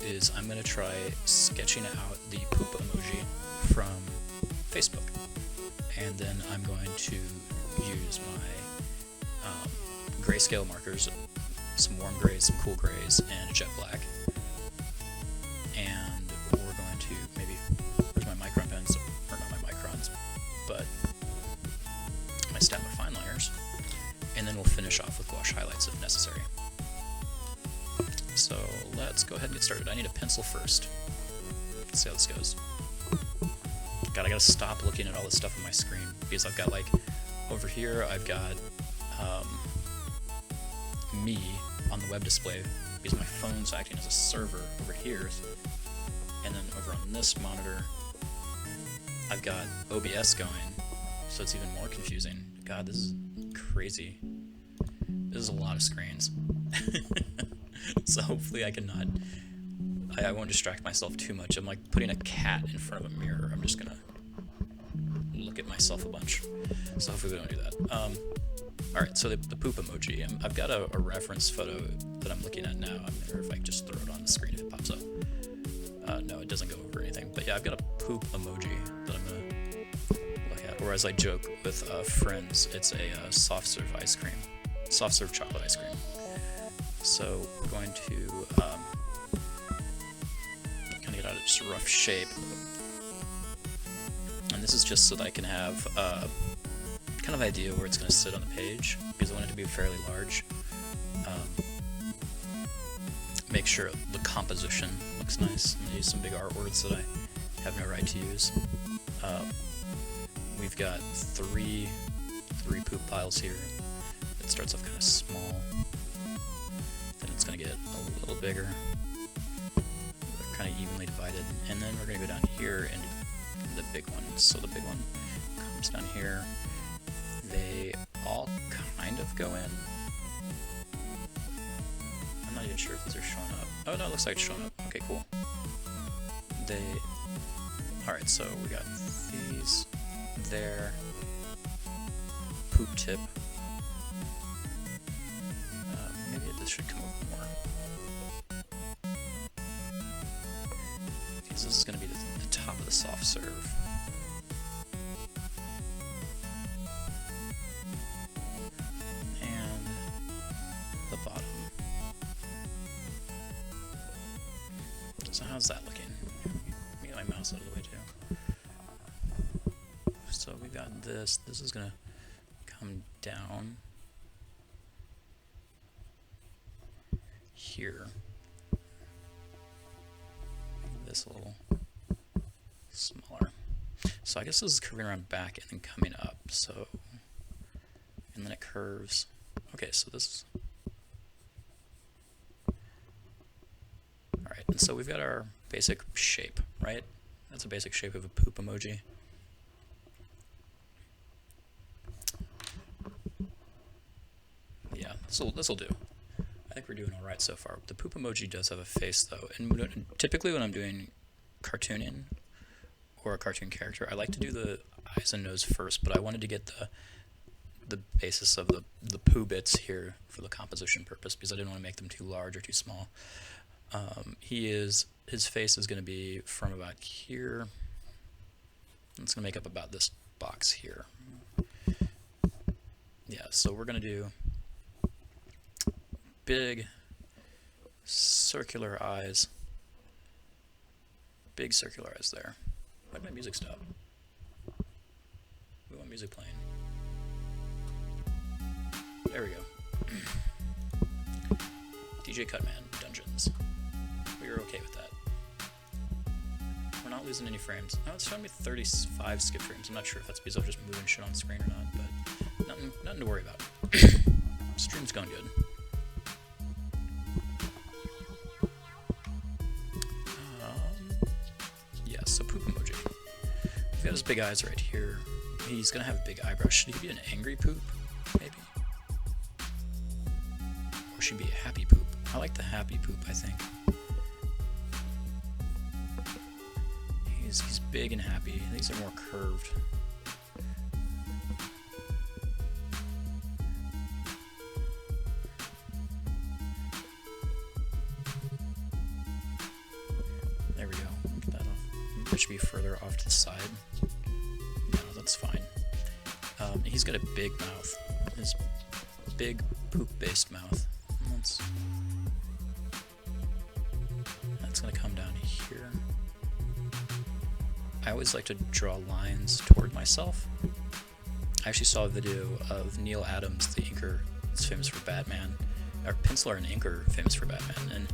is I'm going to try sketching out the poop emoji from Facebook. And then I'm going to use my grayscale markers, some warm grays, some cool grays, and a jet black. And we're going to maybe, where's my micron pens? Or not my microns, but my Statler fine liners. And then we'll finish off with gouache highlights if necessary. So let's go ahead and get started. I need a pencil first. Let's see how this goes. God, I gotta stop looking at all this stuff on my screen because I've got, like, over here I've got me on the web display because my phone's acting as a server over here, and then over on this monitor I've got OBS going, so it's even more confusing. God, this is crazy. This is a lot of screens. So hopefully I won't distract myself too much. I'm like putting a cat in front of a mirror. I'm just gonna look at myself a bunch. So hopefully we don't do that. Alright, so the poop emoji. I've got a reference photo that I'm looking at now. I'm not sure if I can just throw it on the screen if it pops up. No, it doesn't go over anything. But yeah, I've got a poop emoji that I'm gonna look at. Or as I joke with friends, it's a soft serve ice cream. Soft serve chocolate ice cream. So we're going to kind of get out of just a rough shape. And this is just so that I can have kind of idea where it's going to sit on the page, because I want it to be fairly large. Make sure the composition looks nice. I'm going to use some big art words that I have no right to use. We've got three poop piles here. It starts off kind of small, then it's going to get a little bigger. They're kind of evenly divided, and then we're going to go down here into the big one. So the big one comes down here. They all kind of go in. I'm not even sure if these are showing up. Oh no, it looks like it's showing up. Okay, cool. Alright, so we got these there. Poop tip. Maybe this should come over more. Because this is going to be the top of the soft serve. And the bottom. So how's that looking? Let me get my mouse out of the way too. So we got this. This is going to come down here. This a little smaller. So I guess this is curving around back and then coming up. So, and then it curves. Okay, so this is. Alright, and so we've got our basic shape, right? That's a basic shape of a poop emoji. Yeah, this'll do. I think we're doing alright so far. The poop emoji does have a face though, and typically when I'm doing cartooning or a cartoon character, I like to do the eyes and nose first, but I wanted to get the basis of the poo bits here for the composition purpose because I didn't want to make them too large or too small. His face is going to be from about here. It's going to make up about this box here. Yeah, so we're going to do big circular eyes. Big circular eyes there. Why did my music stop? We want music playing. There we go. DJ Cutman, Dungeons. We are okay with that. We're not losing any frames. No, it's showing me 35 skip frames. I'm not sure if that's because I was just moving shit on the screen or not, but nothing to worry about. Stream's going good. Yeah, so poop emoji. We've got his big eyes right here. He's gonna have big eyebrows. Should he be an angry poop? Maybe. Or should he be a happy poop? I like the happy poop, I think. He's big and happy. These are more curved. it should be further off to the side. No, that's fine. He's got a big mouth. His big poop-based mouth. That's gonna come down here. I always like to draw lines toward myself. I actually saw a video of Neil Adams, the inker that's famous for Batman, or penciler and inker famous for Batman, and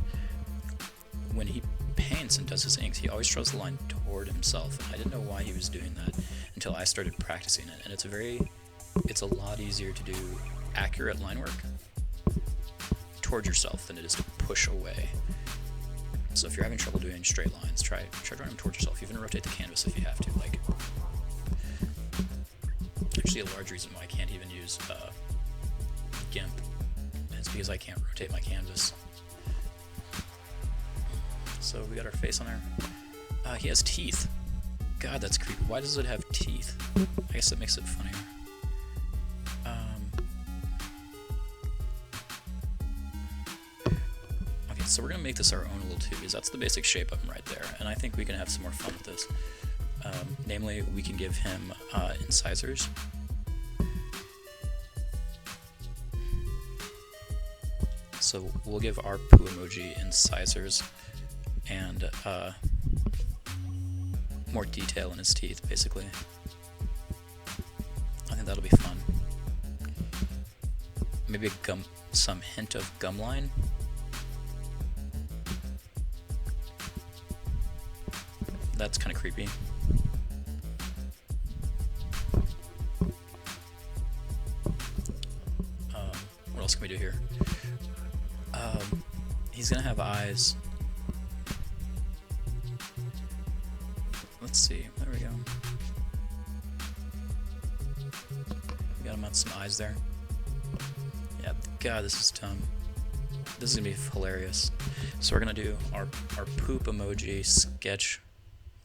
when he paints and does his inks, he always draws the line toward himself, and I didn't know why he was doing that until I started practicing it, and it's a lot easier to do accurate line work toward yourself than it is to push away. So if you're having trouble doing straight lines, try drawing them towards yourself. Even rotate the canvas if you have to. Like, actually, a large reason why I can't even use GIMP is because I can't rotate my canvas. So we got our face on there. He has teeth. God, that's creepy. Why does it have teeth? I guess that makes it funnier. Okay, so we're gonna make this our own little too, because that's the basic shape of him right there, and I think we can have some more fun with this. Namely, we can give him incisors. So we'll give our poo emoji incisors and more detail in his teeth, basically. I think that'll be fun. Maybe some hint of gum line. That's kind of creepy. What else can we do here? He's gonna have eyes. Let's see. There we go. We got him on some eyes there. Yeah. God, this is dumb. This is gonna be hilarious. So we're gonna do our poop emoji sketch.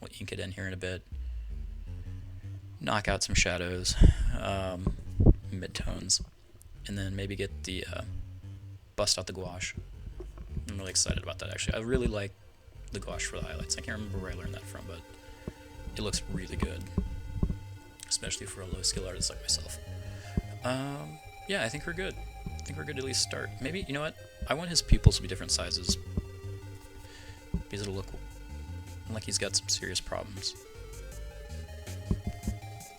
We'll ink it in here in a bit. Knock out some shadows, midtones, and then maybe get the bust out the gouache. I'm really excited about that, actually. I really like the gouache for the highlights. I can't remember where I learned that from, but it looks really good, especially for a low skill artist like myself. Yeah, I think we're good. I think we're good to at least start. Maybe, you know what? I want his pupils to be different sizes, because it'll look like he's got some serious problems.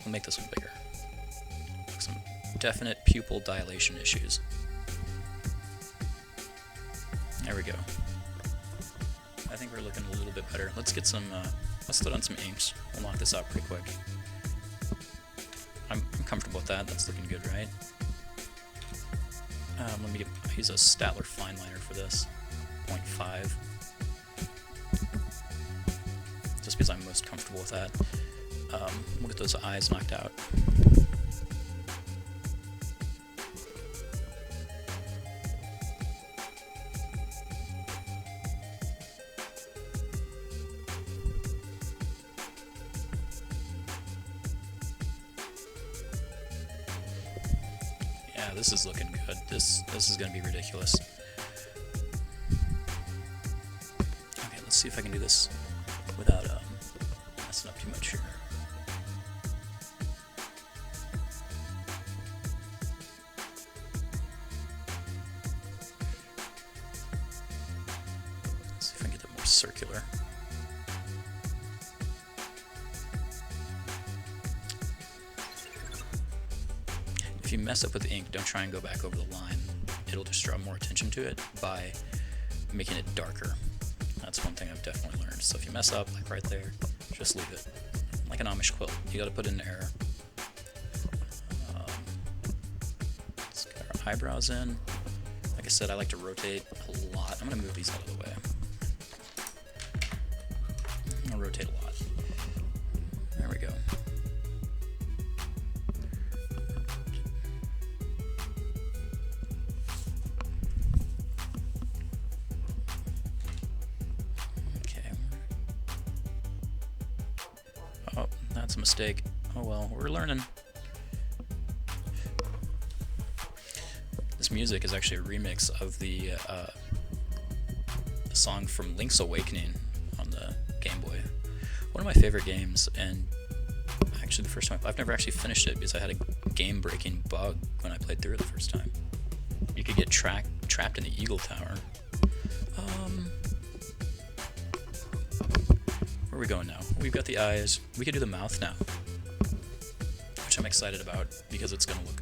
We'll make this one bigger. Some definite pupil dilation issues. There we go. I think we're looking a little bit better. Let's get some, let's throw on some inks. We'll knock this out pretty quick. I'm comfortable with that. That's looking good, right? Let me use a Statler fine liner for this. 0.5. Just because I'm most comfortable with that. We'll get those eyes knocked out. Yeah, this is looking good. This is gonna be ridiculous. Okay, let's see if I can do this without messing up too much here. Let's see if I can get it more circular. If you mess up with the ink, don't try and go back over the line. It'll just draw more attention to it by making it darker. That's one thing I've definitely learned. So if you mess up, like right there, just leave it. Like an Amish quilt. You gotta put in an error. Let's get our eyebrows in. Like I said, I like to rotate a lot. I'm gonna move these out of the way. I'm gonna rotate a lot. There we go. Oh, that's a mistake. Oh well, we're learning. This music is actually a remix of the song from Link's Awakening on the Game Boy. one of my favorite games, and actually the first time I've never actually finished it because I had a game-breaking bug when I played through it the first time. You could get trapped in the Eagle Tower. Where are we going now? We've got the eyes. We could do the mouth now, which I'm excited about because it's going to look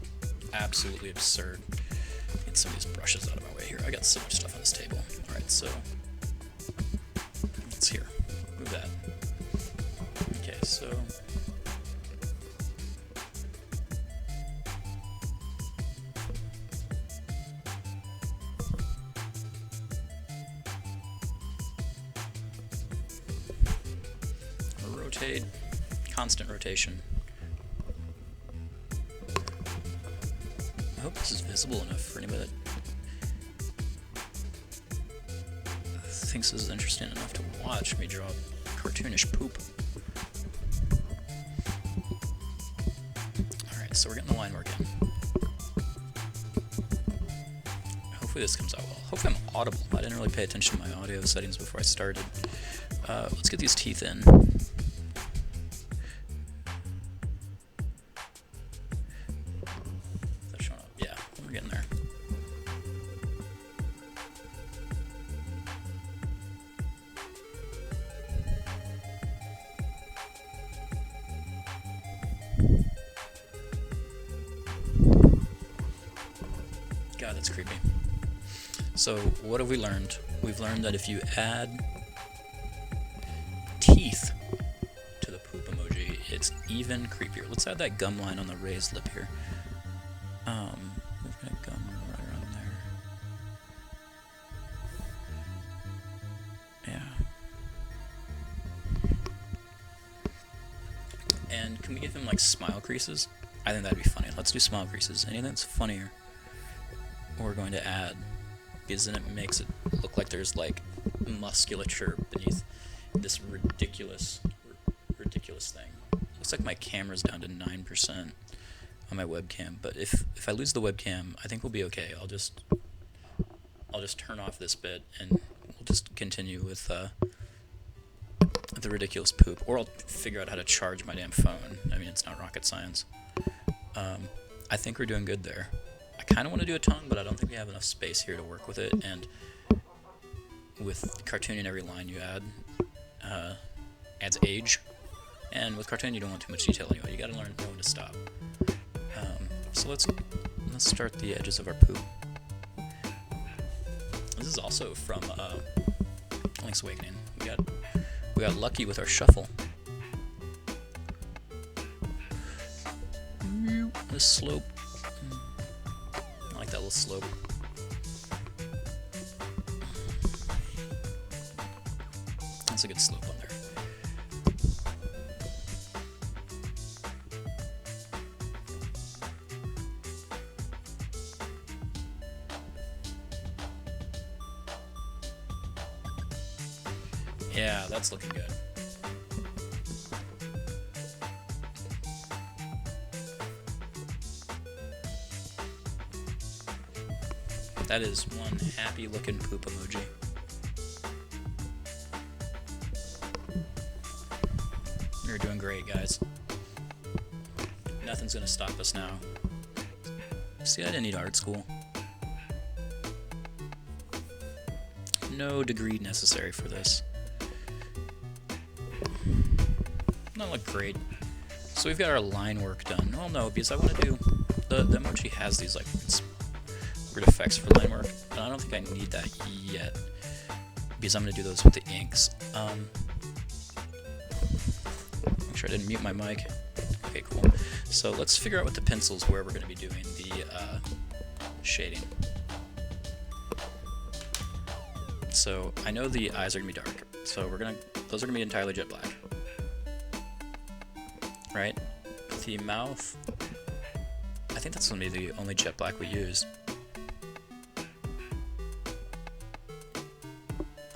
absolutely absurd. Get some of these brushes out of my way here. I got so much stuff on this table. Alright, so it's here. Move that. Okay, so rotate, constant rotation. I hope this is visible enough for anybody that thinks this is interesting enough to watch me draw cartoonish poop. Alright, so we're getting the line work in. Hopefully this comes out well. Hopefully I'm audible. I didn't really pay attention to my audio settings before I started. Let's get these teeth in. God, that's creepy. So, what have we learned? We've learned that if you add teeth to the poop emoji, it's even creepier. Let's add that gum line on the raised lip here. We've got gum right around there. Yeah. And can we give him like smile creases? I think that'd be funny. Let's do smile creases. Anything that's funnier, we're going to add, because then it makes it look like there's like musculature beneath this ridiculous thing. Looks like my camera's down to 9% on my webcam, but if I lose the webcam, I think we'll be okay. I'll just turn off this bit and we'll just continue with the ridiculous poop, or I'll figure out how to charge my damn phone. I mean, it's not rocket science. I think we're doing good there. I kind of want to do a tongue, but I don't think we have enough space here to work with it, and with cartooning every line you add adds age, and with cartoon you don't want too much detail anyway. You gotta learn when to stop. So let's start the edges of our poop. This is also from Link's Awakening. We got lucky with our shuffle. The slope. I like that little slope. That's a good slope on there. Yeah, that's looking good. That is one happy looking poop emoji. You're doing great, guys. Nothing's gonna stop us now. See, I didn't need art school. No degree necessary for this. Not look great. So we've got our line work done. Well, no, because I want to do the emoji has these like weird effects for line work, and I don't think I need that yet because I'm going to do those with the inks. Make sure I didn't mute my mic. Okay, cool. So let's figure out with the pencils where we're going to be doing the shading. So I know the eyes are going to be dark, so those are going to be entirely jet black. Right? The mouth, I think that's going to be the only jet black we use.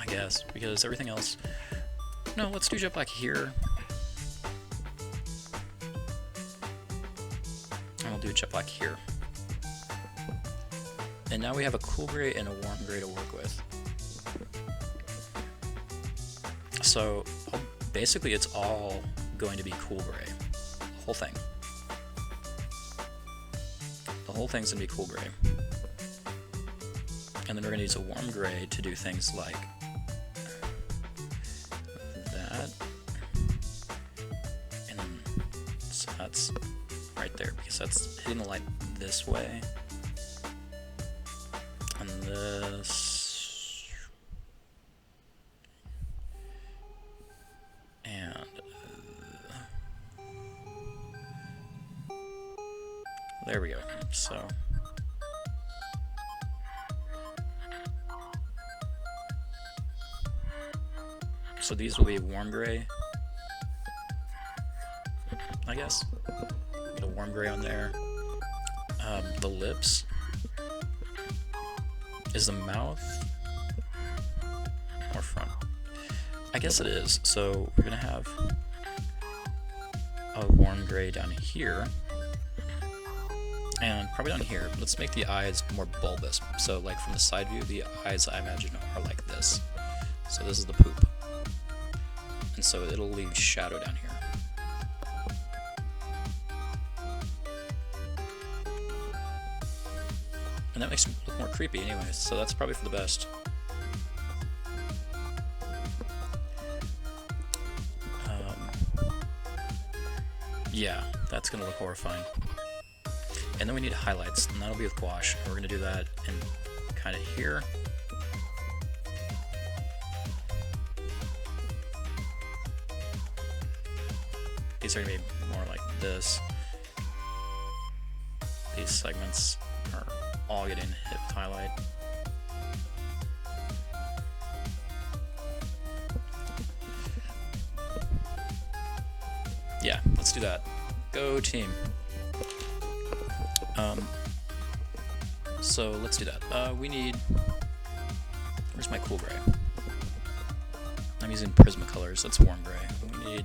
I guess, because everything else... No, let's do jet black here. And we'll do jet black here. And now we have a cool gray and a warm gray to work with. So basically it's all going to be cool gray. The whole thing. The whole thing's going to be cool gray. And then we're going to use a warm gray to do things like that. And then, so that's right there, because that's hitting the light this way. And this. And there we go. So these will be warm gray, I guess. Get a warm gray on there. The lips. Is the mouth or front? I guess it is. So we're gonna have a warm gray down here, and probably down here. Let's make the eyes more bulbous. So like from the side view, the eyes I imagine are like this. So this is the poop. And so it'll leave shadow down here. And that makes it look more creepy anyways, so that's probably for the best. Yeah, that's gonna look horrifying. And then we need highlights, and that'll be with gouache. We're gonna do that in kind of here. These are going to be more like this. These segments are all getting hit with highlight. Yeah, let's do that. Go team. So let's do that. We need... Where's my cool gray? I'm using Prismacolors. That's warm gray. We need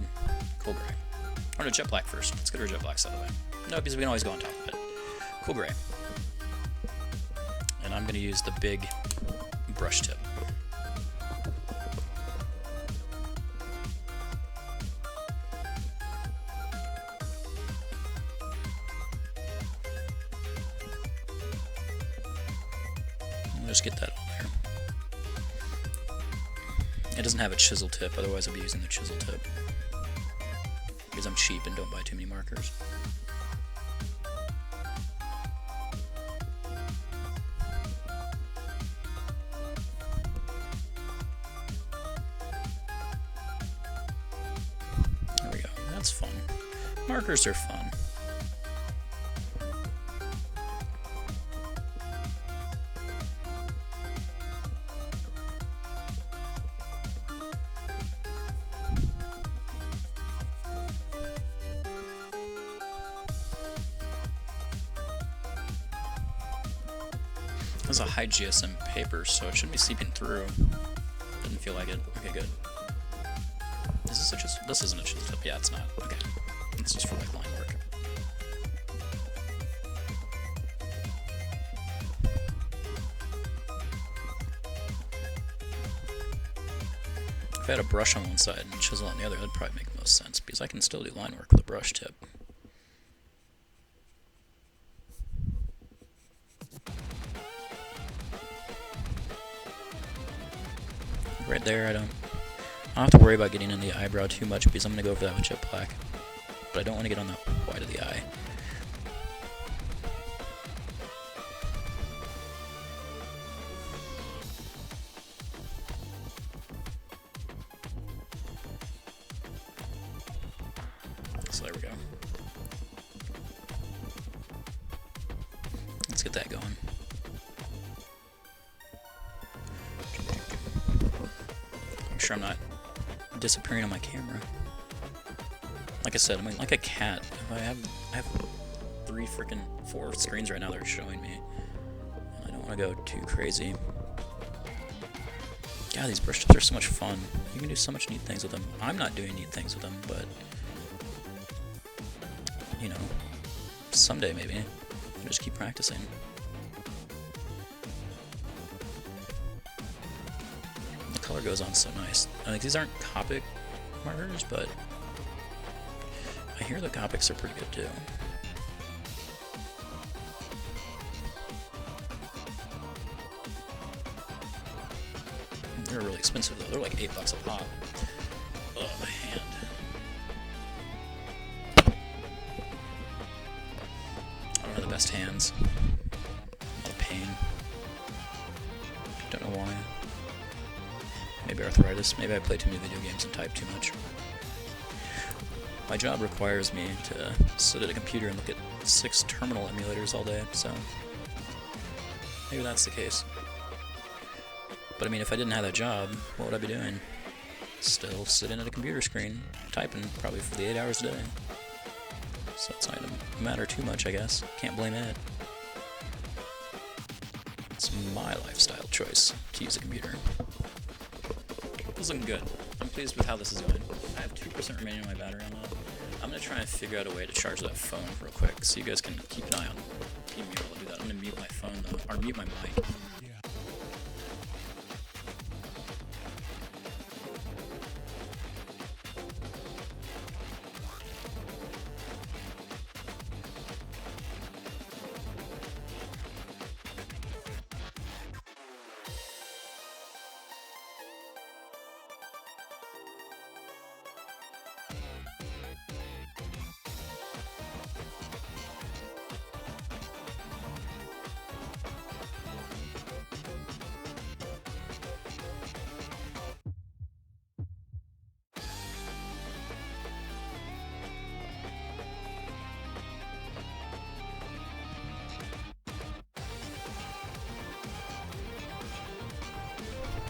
cool gray. Or no, jet black first. Let's get our jet blacks out of the way. No, because we can always go on top of it. Cool gray. And I'm going to use the big brush tip. I'll just get that on there. It doesn't have a chisel tip, otherwise I'd be using the chisel tip. Because I'm cheap and don't buy too many markers. There we go. That's fun. Markers are fun. This is a high GSM paper, so it shouldn't be seeping through. Didn't feel like it. Okay, good. This isn't a chisel tip. Yeah, it's not. Okay. It's just for like line work. If I had a brush on one side and a chisel on the other, that'd probably make the most sense, because I can still do line work with a brush tip. Right there, I don't have to worry about getting in the eyebrow too much, because I'm going to go for that with jet black. But I don't want to get on the white of the eye. So there we go. Let's get that going. Make sure I'm not disappearing on my camera. Like I said, I mean, like a cat. If I have four screens right now that are showing me. I don't want to go too crazy. God, these brush tips are so much fun. You can do so much neat things with them. I'm not doing neat things with them, but you know, someday maybe. I'll just keep practicing. The color goes on so nice. I think these aren't Copic markers, but I hear the Copics are pretty good too. They're really expensive though. They're like $8 a pop. Oh, my hand. I don't have the best hands. A lot of pain. Don't know why. Maybe arthritis. Maybe I play too many video games and type too much. My job requires me to sit at a computer and look at 6 terminal emulators all day, so maybe that's the case. But I mean, if I didn't have that job, what would I be doing? Still sitting at a computer screen, typing probably for the 8 hours a day. So it's not gonna matter too much, I guess. Can't blame it. It's my lifestyle choice to use a computer. It's looking good. I'm pleased with how this is going. I have 2% remaining on my battery on that. I'm gonna try and figure out a way to charge that phone real quick, so you guys can keep an eye on being able to do that. I'm gonna mute my phone though, or mute my mic.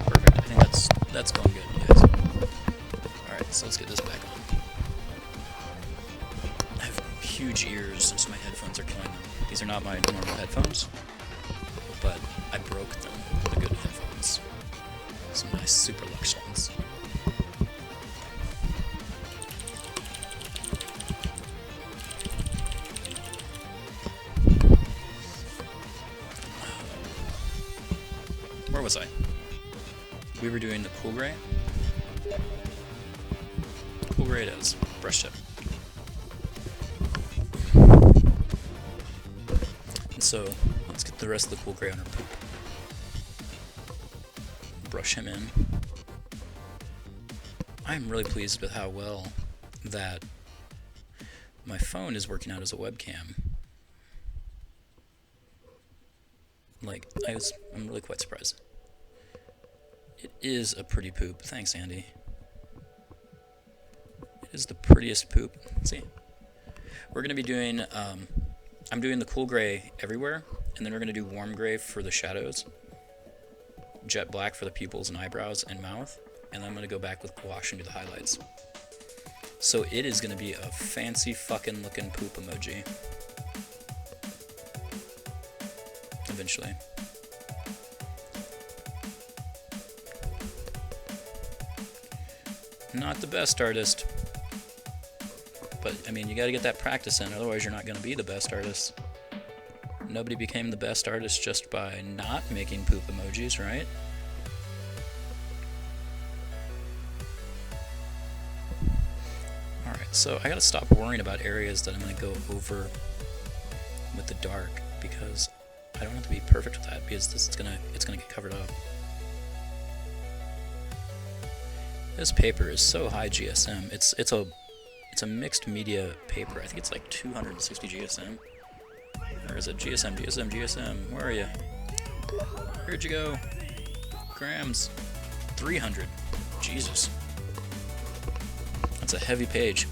Perfect. I think that's going good, you guys. Alright, so let's get this back on. I have huge ears, so my headphones are killing them. These are not my normal headphones, but I broke them, the good headphones. Some nice super luxe ones. Where was I? We were doing the cool gray. Cool gray it is. Brush tip. And so, let's get the rest of the cool gray on our poop. Brush him in. I'm really pleased with how well that my phone is working out as a webcam. Like, I'm really quite surprised. It is a pretty poop. Thanks, Andy. It is the prettiest poop. Let's see. We're going to be doing, I'm doing the cool gray everywhere, and then we're going to do warm gray for the shadows, jet black for the pupils and eyebrows and mouth, and then I'm going to go back with gouache and do the highlights. So it is going to be a fancy fucking looking poop emoji. Eventually. Not the best artist, but I mean, you gotta get that practice in, otherwise you're not gonna be the best artist. Nobody became the best artist just by not making poop emojis, right? Alright, so I gotta stop worrying about areas that I'm gonna go over with the dark, because I don't have to be perfect with that, because it's gonna get covered up. This paper is so high GSM. It's a mixed media paper. I think it's like 260 GSM. Or is it GSM? Where are you? Where'd you go? Grams. 300. Jesus. That's a heavy page.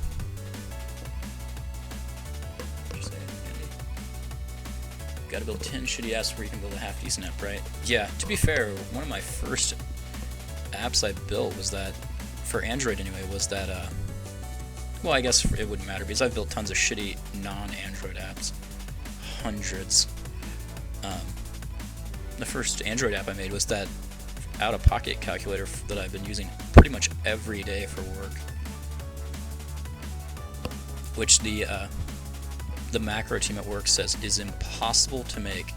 Gotta build 10 shitty apps before you can build a half decent app, right? Yeah, to be fair, one of my first apps I built was that, for Android anyway, was that, well, I guess it wouldn't matter because I've built tons of shitty non-Android apps. Hundreds. The first Android app I made was that out-of-pocket calculator that I've been using pretty much every day for work. Which the macro team at work says is impossible to make.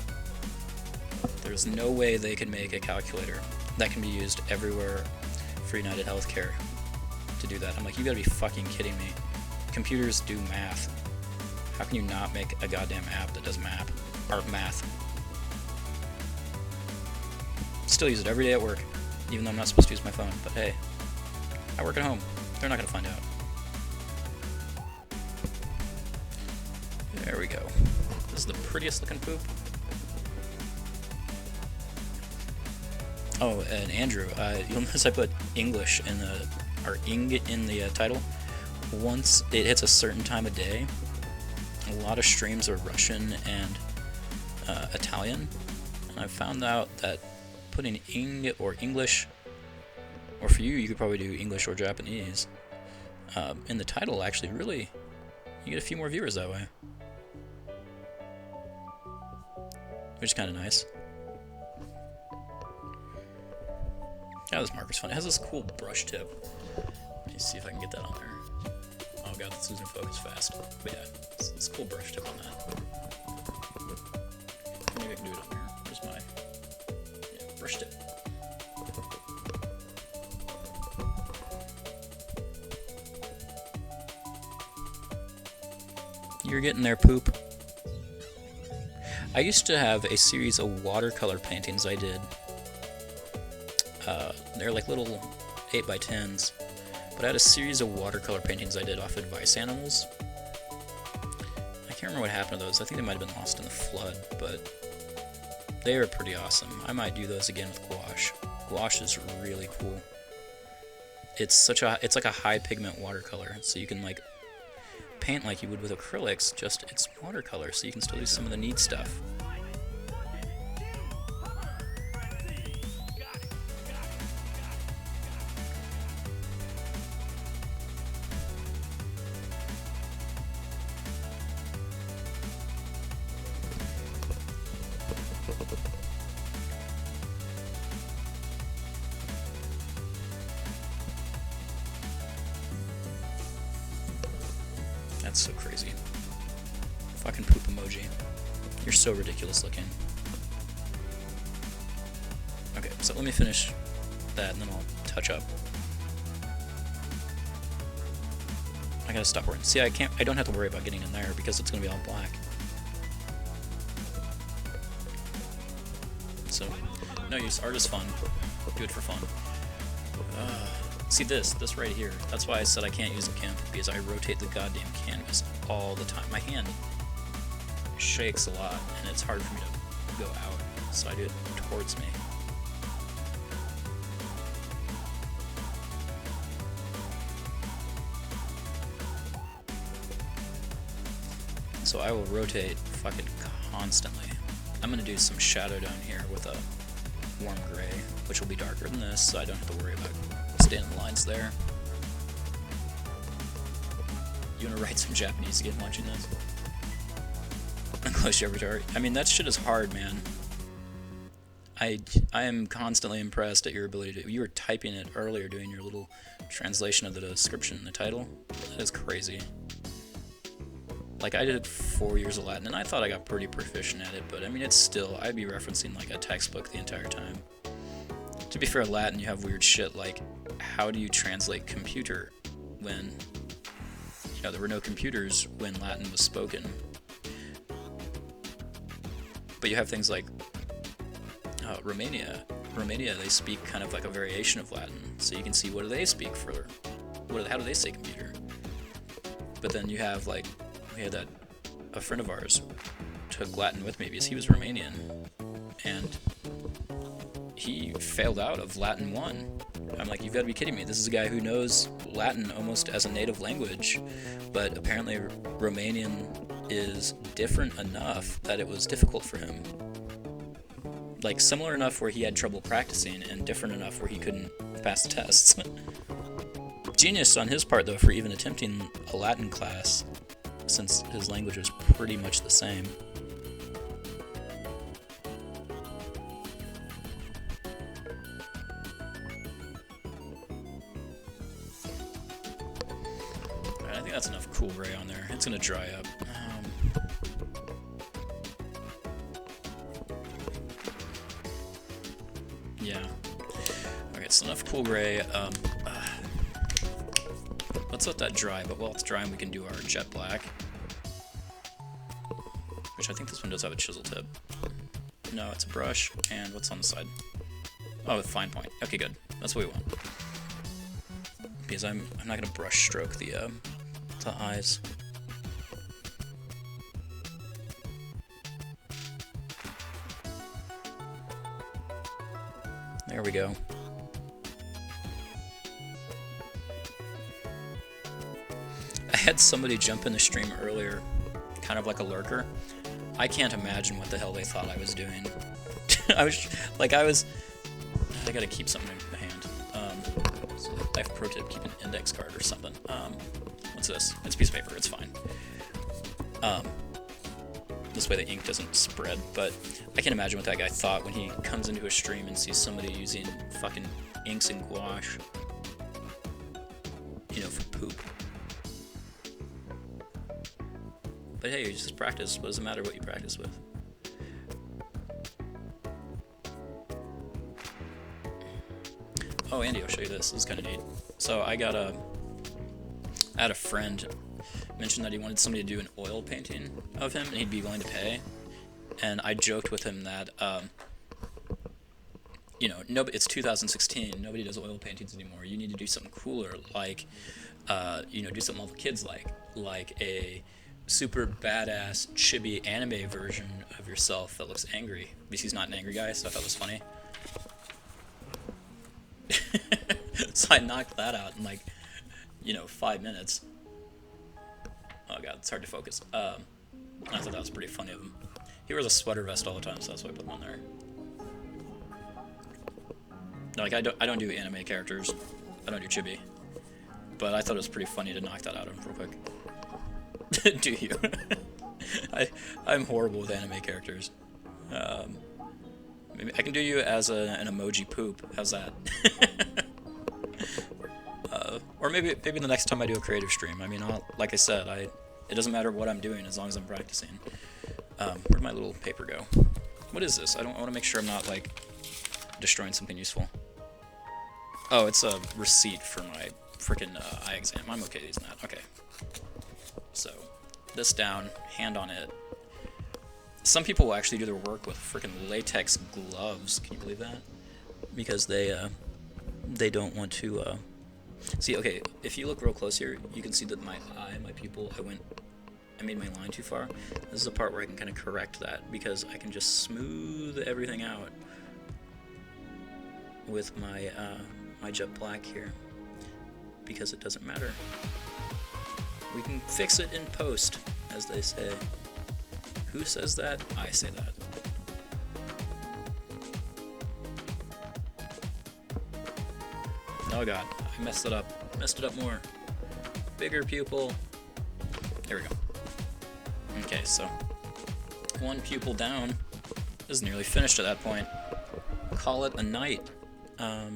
There's no way they can make a calculator that can be used everywhere for United Healthcare to do that. I'm like, you gotta be fucking kidding me. Computers do math. How can you not make a goddamn app that does math? Or math. Still use it every day at work, even though I'm not supposed to use my phone. But hey, I work at home. They're not gonna find out. There we go. This is the prettiest looking poop. Oh, and Andrew, you'll notice I put English in the, or ing in the title. Once it hits a certain time of day, a lot of streams are Russian and Italian, and I've found out that putting ing or English, or for you could probably do English or Japanese, in the title actually really, you get a few more viewers that way. Which is kind of nice. Yeah, this marker's fun. It has this cool brush tip. Let me see if I can get that on there. Oh god, it's losing focus fast. But yeah, it's a cool brush tip on that. Maybe I can do it on here. Where's my brush tip? You're getting there, poop. I used to have a series of watercolor paintings I did. They're like little 8x10s, but I had a series of watercolor paintings I did off advice animals. I can't remember what happened to those. I think they might have been lost in the flood, but they are pretty awesome. I might do those again with gouache. Gouache is really cool. It's like a high pigment watercolor, so you can like paint like you would with acrylics, just it's watercolor, so you can still do some of the neat stuff. That's so crazy. Fucking poop emoji. You're so ridiculous looking. Okay, so let me finish that and then I'll touch up. I gotta stop worrying. See, I don't have to worry about getting in there because it's gonna be all black. So, no use. Art is fun. Do it for fun. See this right here. That's why I said I can't use a GIMP, because I rotate the goddamn canvas all the time. My hand shakes a lot, and it's hard for me to go out, so I do it towards me. So I will rotate fucking constantly. I'm gonna do some shadow down here with a warm gray, which will be darker than this, so I don't have to worry about staying in the lines there. You wanna write some Japanese again watching this? Close your retard. I mean, that shit is hard, man. I am constantly impressed at your ability to. You were typing it earlier, doing your little translation of the description and the title. That is crazy. Like, I did 4 years of Latin, and I thought I got pretty proficient at it, but I mean, it's still, I'd be referencing like a textbook the entire time. To be fair, Latin, you have weird shit like, how do you translate computer when, you know, there were no computers when Latin was spoken. But you have things like Romania, they speak kind of like a variation of Latin, so you can see what do they speak for, how do they say computer. But then you have like, we had a friend of ours took Latin with me because he was Romanian, and he failed out of Latin 1. I'm like, you've got to be kidding me. This is a guy who knows Latin almost as a native language, but apparently Romanian is different enough that it was difficult for him. Like, similar enough where he had trouble practicing, and different enough where he couldn't pass the tests. Genius on his part, though, for even attempting a Latin class, since his language is pretty much the same. Alright, I think that's enough cool gray on there. It's gonna dry up. Yeah. Okay, it's enough cool gray. let's let that dry, but while it's drying we can do our jet black. Which I think this one does have a chisel tip. No, it's a brush, and what's on the side? Oh, with fine point. Okay, good. That's what we want. Because I'm not gonna brush stroke the eyes. There we go. I had somebody jump in the stream earlier, kind of like a lurker. I can't imagine what the hell they thought I was doing. I gotta keep something in my hand. So life pro tip, keep an index card or something. What's this? It's a piece of paper, it's fine. This way the ink doesn't spread, but I can imagine what that guy thought when he comes into a stream and sees somebody using fucking inks and gouache. You know, for poop. But hey, you just practice. What does it matter what you practice with? Oh, Andy, I'll show you this. This is kind of neat. So I had a friend mentioned that he wanted somebody to do an oil painting of him, and he'd be willing to pay. And I joked with him that, you know, it's 2016. Nobody does oil paintings anymore. You need to do something cooler, like, you know, do something all the kids like a super badass chibi anime version of yourself that looks angry, because he's not an angry guy, so I thought it was funny. So I knocked that out in, like, you know, 5 minutes. Oh god, it's hard to focus. I thought that was pretty funny of him. He wears a sweater vest all the time, so that's why I put him on there. Like, I don't do anime characters. I don't do chibi. But I thought it was pretty funny to knock that out of him real quick. Do you? I'm horrible with anime characters. Maybe I can do you as an emoji poop. How's that? Or maybe the next time I do a creative stream. I mean, like I said, it doesn't matter what I'm doing as long as I'm practicing. Where'd my little paper go? What is this? I want to make sure I'm not, like, destroying something useful. Oh, it's a receipt for my frickin' eye exam. I'm okay using that. Okay. So, this down, hand on it. Some people will actually do their work with frickin' latex gloves. Can you believe that? Because they don't want to, see, okay, if you look real close here, you can see that my eye, my pupil, I made my line too far. This is the part where I can kind of correct that, because I can just smooth everything out with my, my jet black here, because it doesn't matter. We can fix it in post, as they say. Who says that? I say that. Oh god, I messed it up. Messed it up more. Bigger pupil. There we go. Okay, so one pupil down. This is nearly finished at that point. Call it a night. Alright,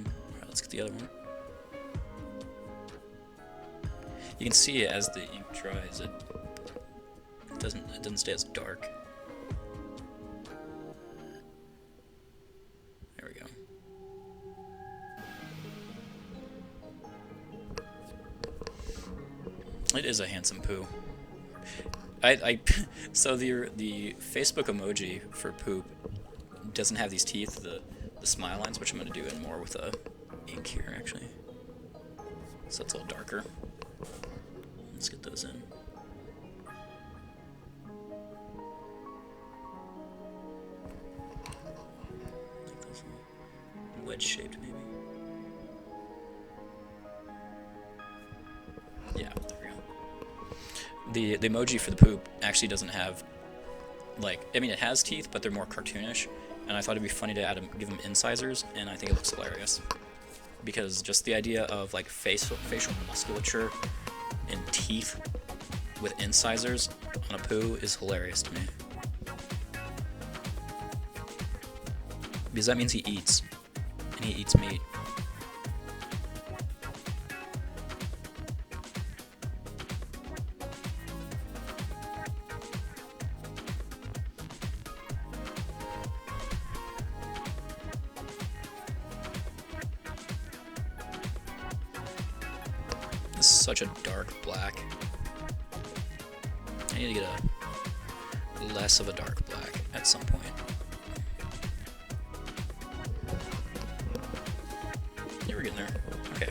let's get the other one. You can see as the ink dries, it doesn't stay as dark. There we go. It is a handsome poo. So the Facebook emoji for poop doesn't have these teeth, the smile lines, which I'm gonna do in more with ink here actually. So it's a little darker. Let's get those in. Wedge shaped maybe. Yeah, there we go. The emoji for the poop actually doesn't have, like, I mean it has teeth, but they're more cartoonish, and I thought it'd be funny to give them incisors, and I think it looks hilarious. Because just the idea of, like, facial musculature and teeth with incisors on a poo is hilarious to me. Because that means he eats. And he eats meat. This is such a dark black. I need to get a less of a dark black at some point. Yeah, we're getting there. Okay.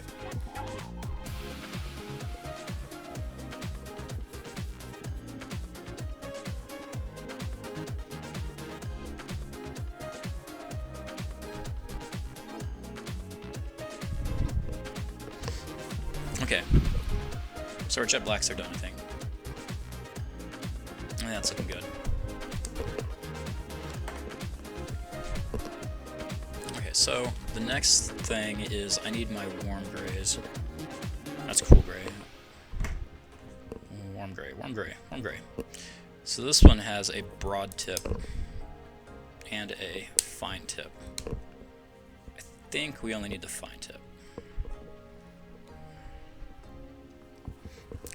Okay. So our jet blacks are done, I think. And that's looking good. Okay, so the next thing is I need my warm grays. That's cool gray. Warm gray, warm gray, warm gray. So this one has a broad tip and a fine tip. I think we only need the fine tip.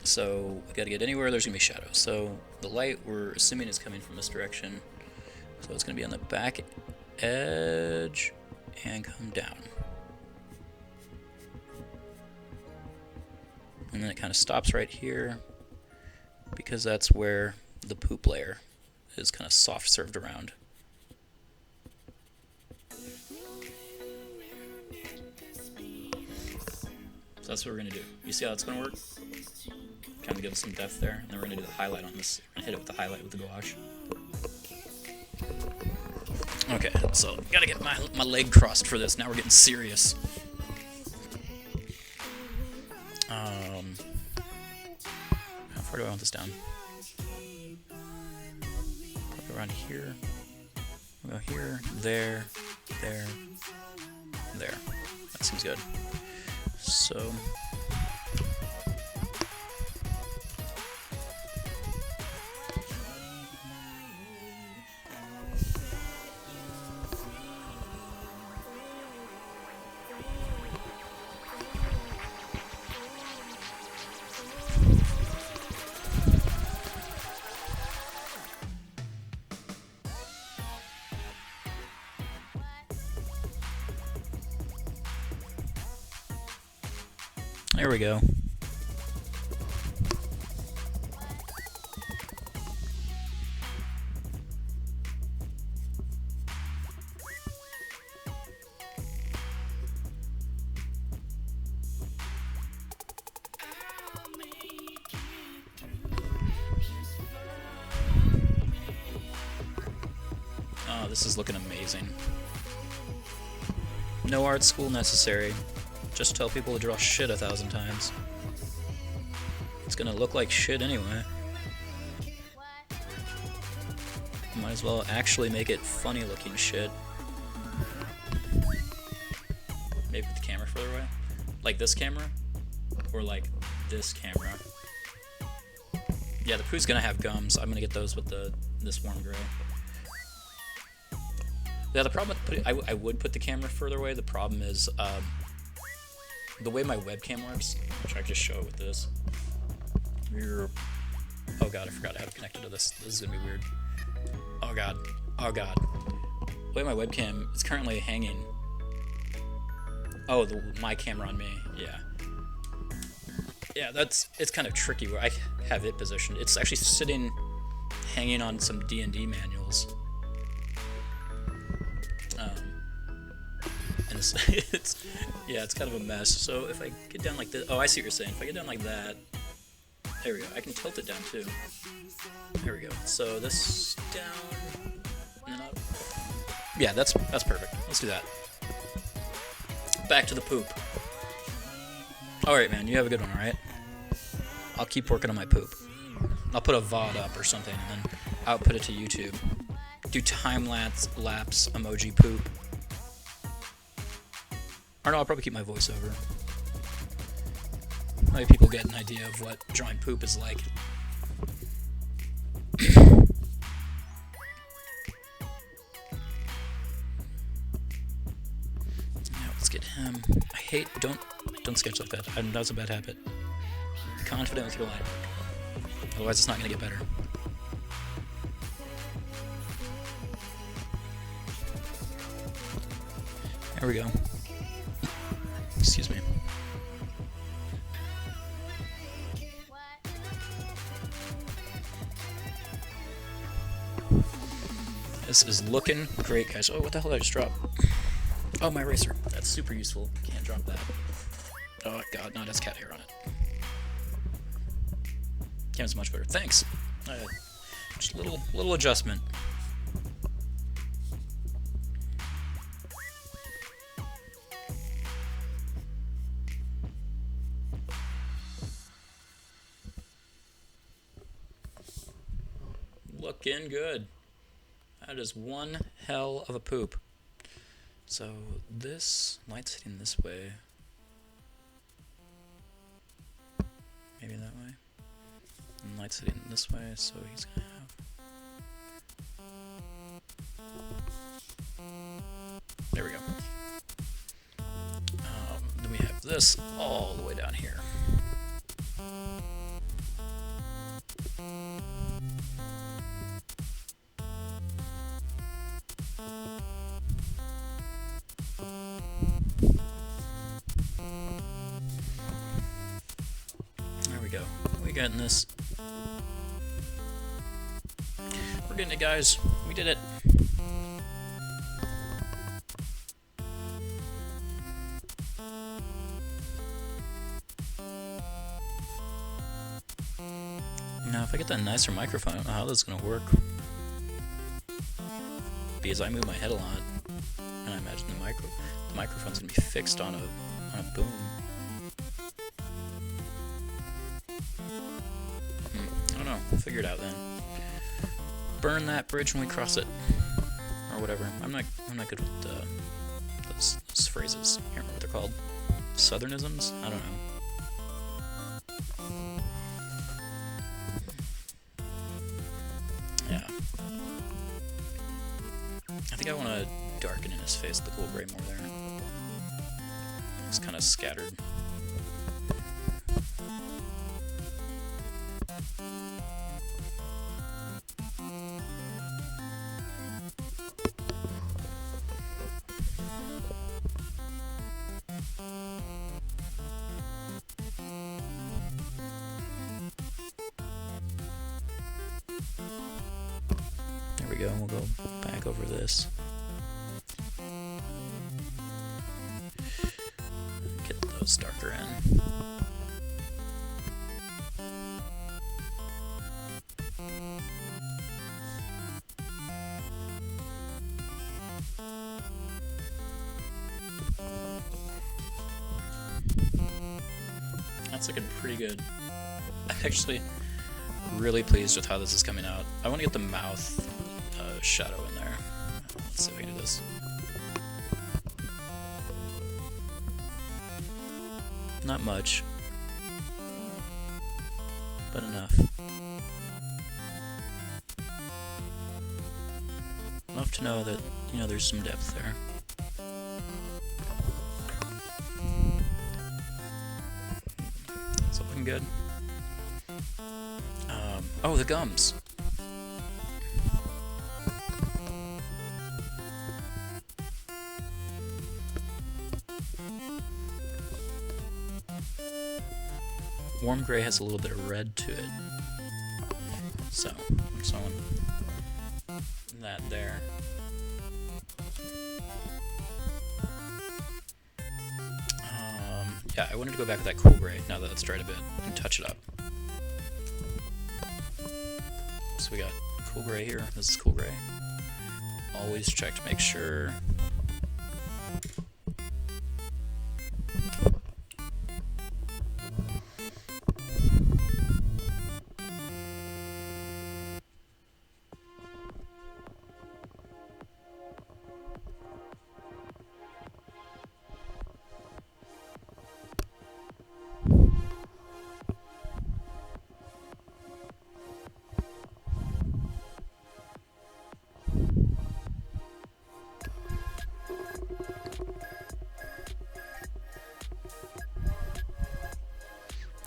So we got to get anywhere there's going to be shadows. So the light we're assuming is coming from this direction. So it's going to be on the back edge and come down. And then it kind of stops right here because that's where the poop layer is kind of soft served around. So that's what we're going to do. You see how it's going to work? Kind of give us some depth there, and then we're going to do the highlight on this. We're going to hit it with the highlight with the gouache. Okay, so gotta get my leg crossed for this. Now we're getting serious. How far do I want this down? Probably around here. We'll go here, there, there, there. That seems good. So there we go. Oh, this is looking amazing. No art school necessary. Just tell people to draw shit 1,000 times. It's gonna look like shit anyway. Might as well actually make it funny looking shit. Maybe put the camera further away? Like this camera? Or like this camera? Yeah, the poo's gonna have gums. I'm gonna get those with this warm gray. Yeah, the problem with I would put the camera further away. The problem is the way my webcam works, which I can just show it with this. Oh god, I forgot I have it connected to this. This is gonna be weird. Oh god. Oh god. The way my webcam is currently hanging. Oh, my camera on me. Yeah. Yeah, it's kind of tricky where I have it positioned. It's actually sitting, hanging on some D&D manuals. And it's kind of a mess. So if I get down like this, oh, I see what you're saying. If I get down like that, there we go. I can tilt it down too. There we go. So this down and up. Yeah, that's perfect. Let's do that. Back to the poop. All right, man. You have a good one. All right. I'll keep working on my poop. I'll put a VOD up or something and then output it to YouTube. Do time-lapse emoji poop. Or no, I'll probably keep my voiceover. Maybe people get an idea of what drawing poop is like. Now let's get him. I hate don't sketch like that. That's a bad habit. Be confident with your line work. Otherwise, it's not gonna get better. There we go. Excuse me. This is looking great, guys. Oh, what the hell did I just drop? Oh, my eraser. That's super useful. Can't drop that. Oh, God, no, that's cat hair on it. Cam's much better. Thanks. Just a little adjustment. Looking good. That is one hell of a poop. So this light's hitting this way. Maybe that way. And light's hitting this way, so he's gonna have. There we go. Then we have this all the way down here. There we go. We got this. We're getting it, guys. We did it. Now, if I get that nicer microphone, I don't know how this is going to work. Because I move my head a lot, and I imagine the microphone's going to be fixed on a boom. I don't know. We'll figure it out then. Burn that bridge when we cross it, or whatever. I'm not good with those phrases. I can't remember what they're called. Southernisms? I don't know. Yeah. I think I want to darken in his face the cool gray more there. It's kind of scattered. There we go, we'll go back over this. Get those darker in. That's looking pretty good. I'm actually really pleased with how this is coming out. I want to get the mouth shadow in there. Let's see if I can do this. Not much, but enough. Enough to know that, you know, there's some depth there. It's looking good. Oh, the gums. Warm gray has a little bit of red to it, so I want that there. Yeah, I wanted to go back with that cool gray now that it's dried a bit and touch it up. So we got cool gray here. This is cool gray. Always check to make sure.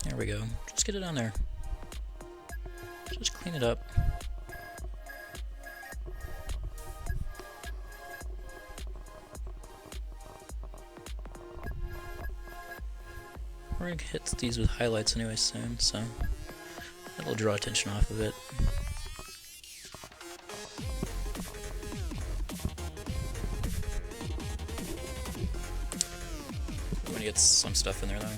There we go. Just get it on there. Just clean it up. We're gonna hit these with highlights anyway soon, so that'll draw attention off of it. get some stuff in there though.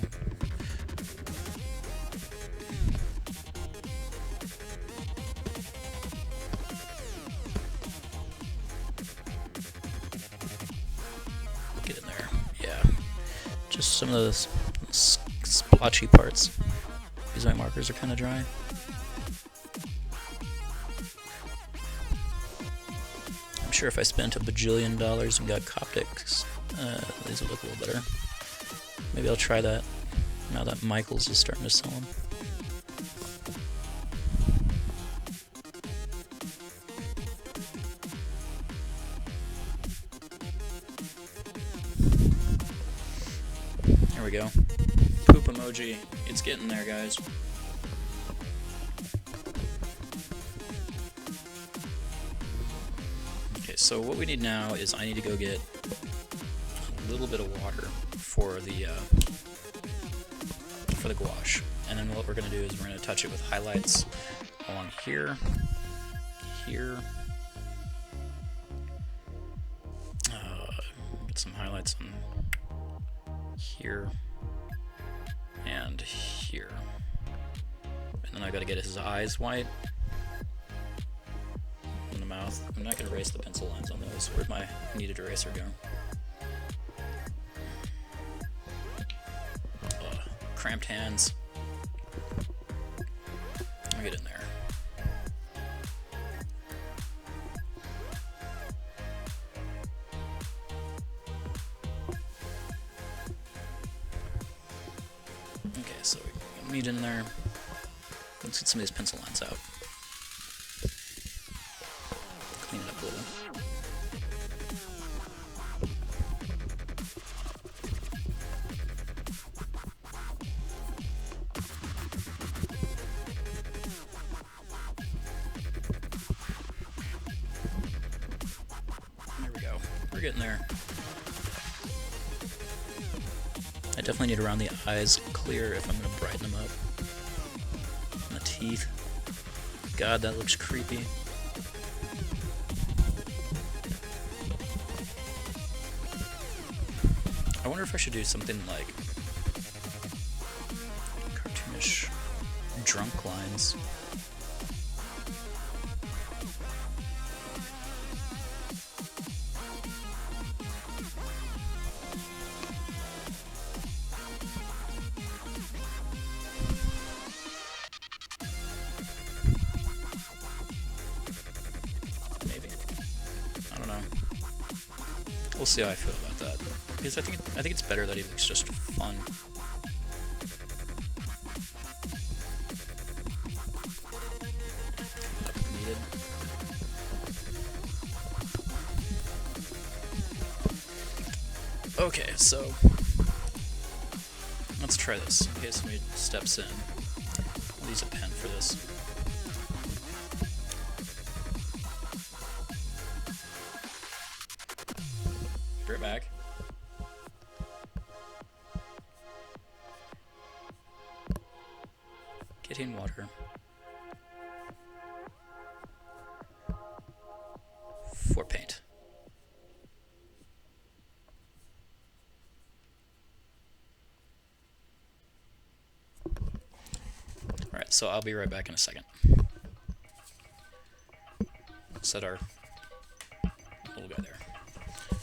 Get in there. Yeah. Just some of those splotchy parts. These my markers are kind of dry. I'm sure if I spent $1 bajillion and got Coptics, these would look a little better. Maybe I'll try that now that Michaels is starting to sell them. There we go. Poop emoji. It's getting there, guys. Okay, so what we need now is I need to go get a little bit of water for the gouache, and then what we're going to do is we're going to touch it with highlights along here, here. Get some highlights on here and here, and then I got to get his eyes white and the mouth. I'm not going to erase the pencil lines on those. Where'd my kneaded eraser go? Cramped hands. I'll get in there. Okay, so we got meat in there. Let's get some of these pencil lines out. Clean it up a little. There we go. We're getting there. I definitely need to round the eyes clear if I'm going to brighten them up. And the teeth. God, that looks creepy. I wonder if I should do something like cartoonish drunk lines. We'll see how I feel about that, because I think it's better that he looks just fun. Needed. Okay, so let's try this in case somebody steps in. I'll use a pen for this. Right back. Getting water. For paint. Alright, so I'll be right back in a second. Set our little guy there.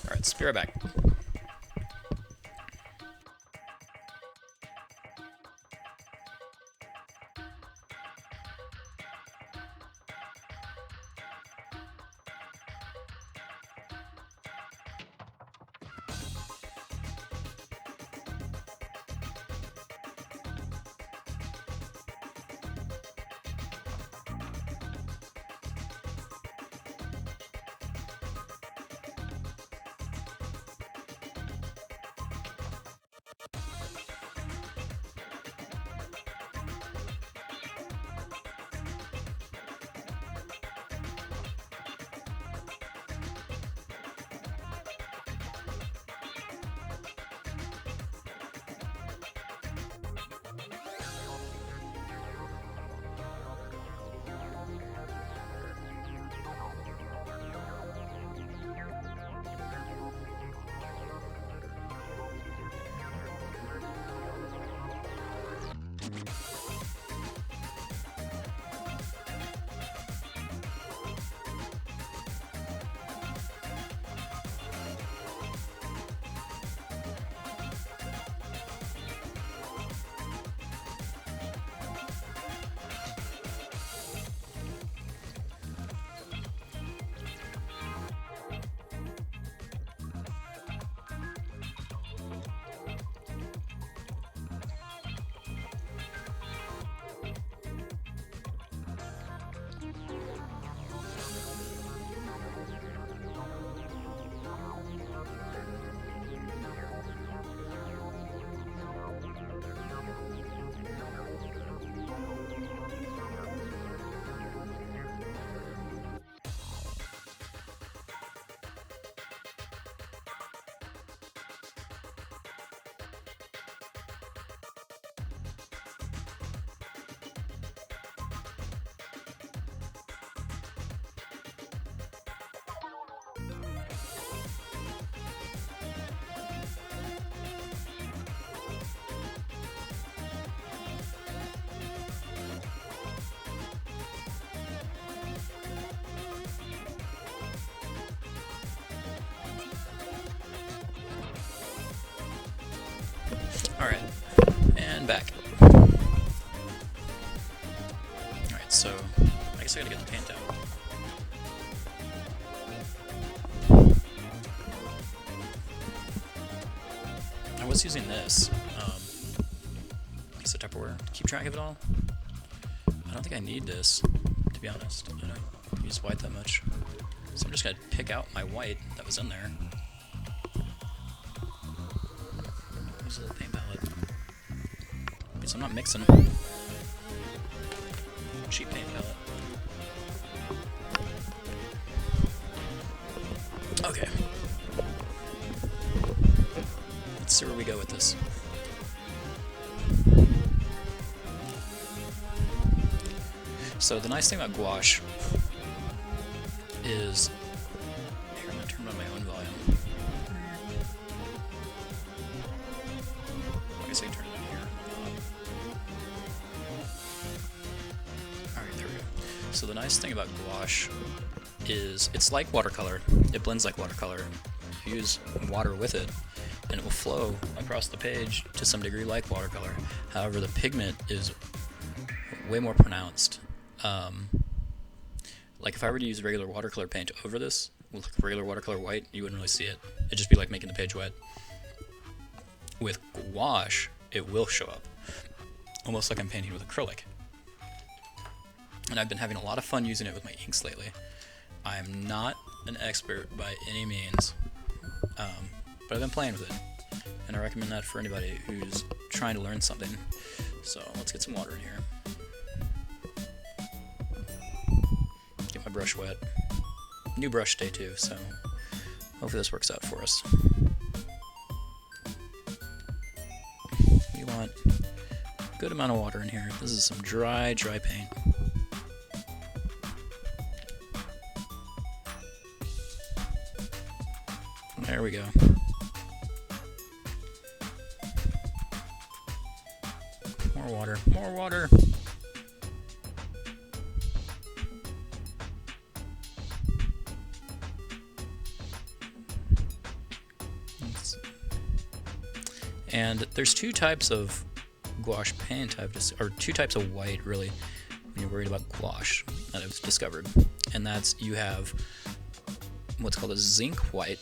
Alright, so be right back. Alright, and back. Alright, so I guess I gotta get the paint out. I was using this piece of Tupperware to keep track of it all. I don't think I need this, to be honest. I don't use white that much. So I'm just gonna pick out my white that was in there. Use a little paint palette. Because I'm not mixing them. Cheap paint palette. Okay. Let's see where we go with this. So the nice thing about gouache is, here, I'm gonna turn on my own volume. I guess I can turn it on here. Alright, there we go. So the nice thing about gouache is it's like watercolor. It blends like watercolor. You use water with it, and it will flow across the page to some degree like watercolor. However, the pigment is way more pronounced. Like if I were to use regular watercolor paint over this, with like regular watercolor white, you wouldn't really see it. It'd just be like making the page wet. With gouache, it will show up, almost like I'm painting with acrylic. And I've been having a lot of fun using it with my inks lately. I'm not an expert by any means, but I've been playing with it, and I recommend that for anybody who's trying to learn something. So let's get some water in here. Get my brush wet. New brush day too, so hopefully this works out for us. We want a good amount of water in here. This is some dry paint. There we go. More water, more water. And there's two types of gouache paint or two types of white really when you're worried about gouache that I've discovered. And that's, you have what's called a zinc white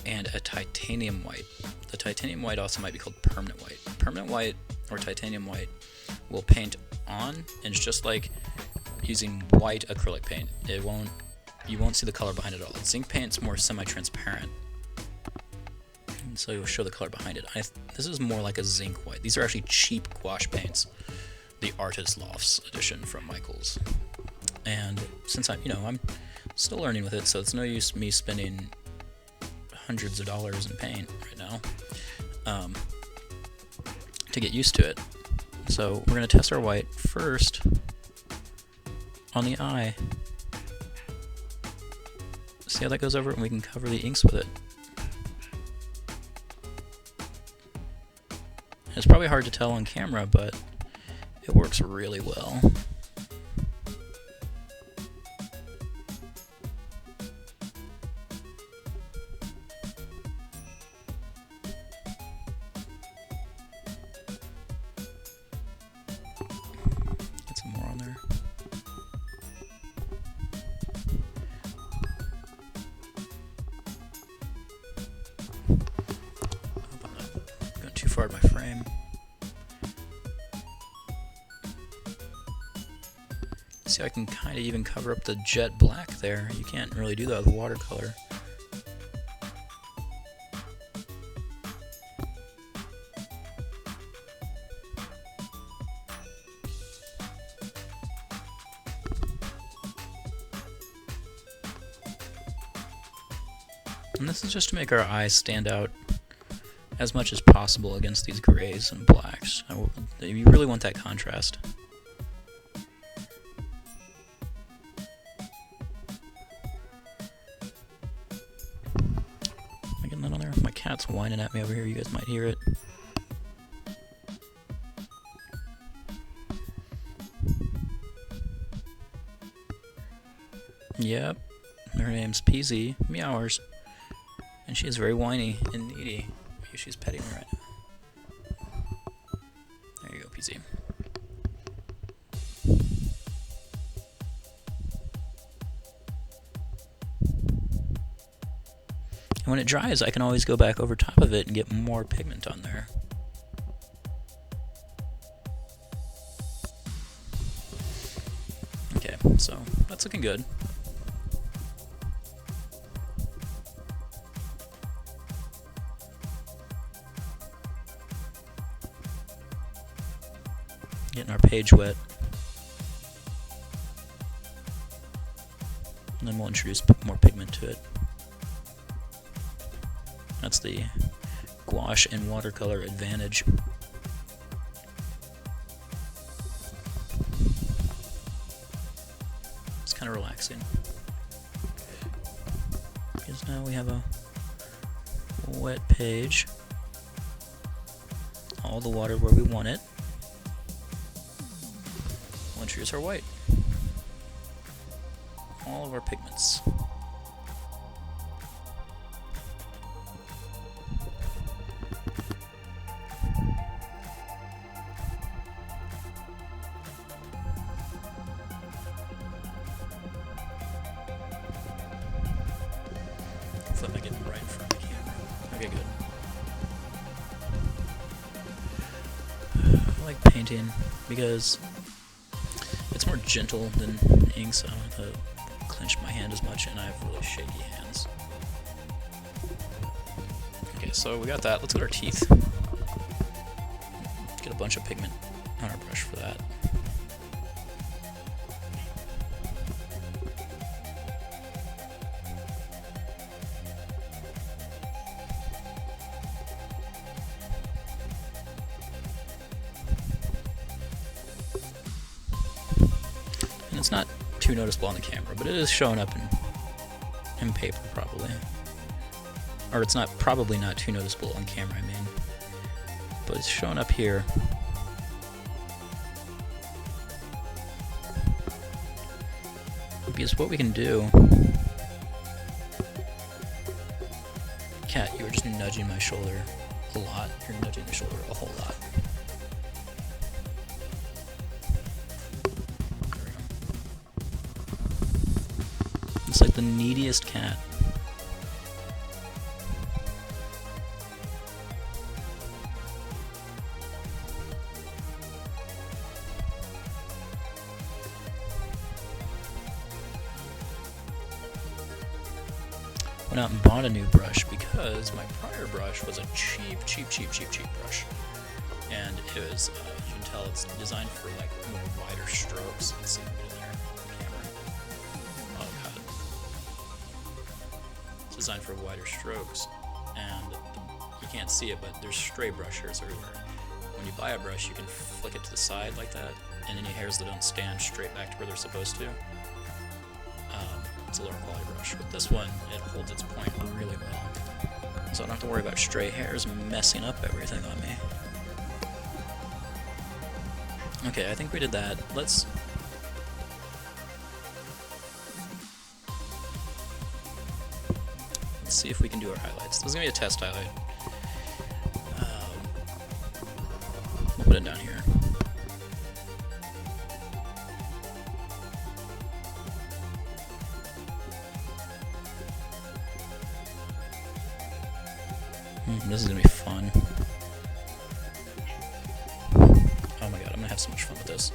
and a titanium white. The titanium white also might be called permanent white. Permanent white or titanium white will paint on, and it's just like using white acrylic paint. You won't see the color behind it at all. Zinc paint's more semi-transparent, and so you'll show the color behind it. This is more like a zinc white. These are actually cheap gouache paints, the Artist Lofts edition from Michaels. And since I'm still learning with it, so it's no use me spending hundreds of dollars in paint right now to get used to it. So we're going to test our white first on the eye. See how that goes over, and we can cover the inks with it. It's probably hard to tell on camera, but it works really well. Get some more on there. Hope I'm not going too far in my frame. See, I can kind of even cover up the jet black there. You can't really do that with watercolor. And this is just to make our eyes stand out as much as possible against these grays and blacks. You really want that contrast. Am I getting that on there? My cat's whining at me over here. You guys might hear it. Yep, her name's PZ, Meowers, and she is very whiny and needy. Maybe she's petting me right now. And when it dries, I can always go back over top of it and get more pigment on there. Okay, so that's looking good. Getting our page wet. And then we'll introduce more pigment to it. That's the gouache and watercolor advantage. It's kind of relaxing. Because now we have a wet page. All the water where we want it. We'll introduce our white. All of our pigments. Hopefully I get them right in front of the camera. Okay, good. I like painting because it's more gentle than ink, so I don't have to clench my hand as much, and I have really shaky hands. Okay, so we got that. Let's get our teeth. Get a bunch of pigment on our brush for that. And it's not too noticeable on the camera, but it is showing up in paper probably. Or it's probably not too noticeable on camera, I mean. But it's showing up here. Because what we can do... Cat, you were just nudging my shoulder a lot. You're nudging the shoulder a whole lot. It's like the neediest cat. Went out and bought a new brush because my prior brush was a cheap brush. And it was, you can tell it's designed for like more wider strokes. Let's see if we get in there on the camera. Oh god. It's designed for wider strokes, and you can't see it, but there's stray brush hairs everywhere. When you buy a brush, you can flick it to the side like that, and any hairs that don't stand straight back to where they're supposed to. It's a lower quality brush. With this one, it holds its point really well. So I don't have to worry about stray hairs messing up everything on me. Okay, I think we did that. Let's see if we can do our highlights. This is going to be a test highlight. We'll put it down here. This is gonna be fun. Oh my god, I'm gonna have so much fun with this.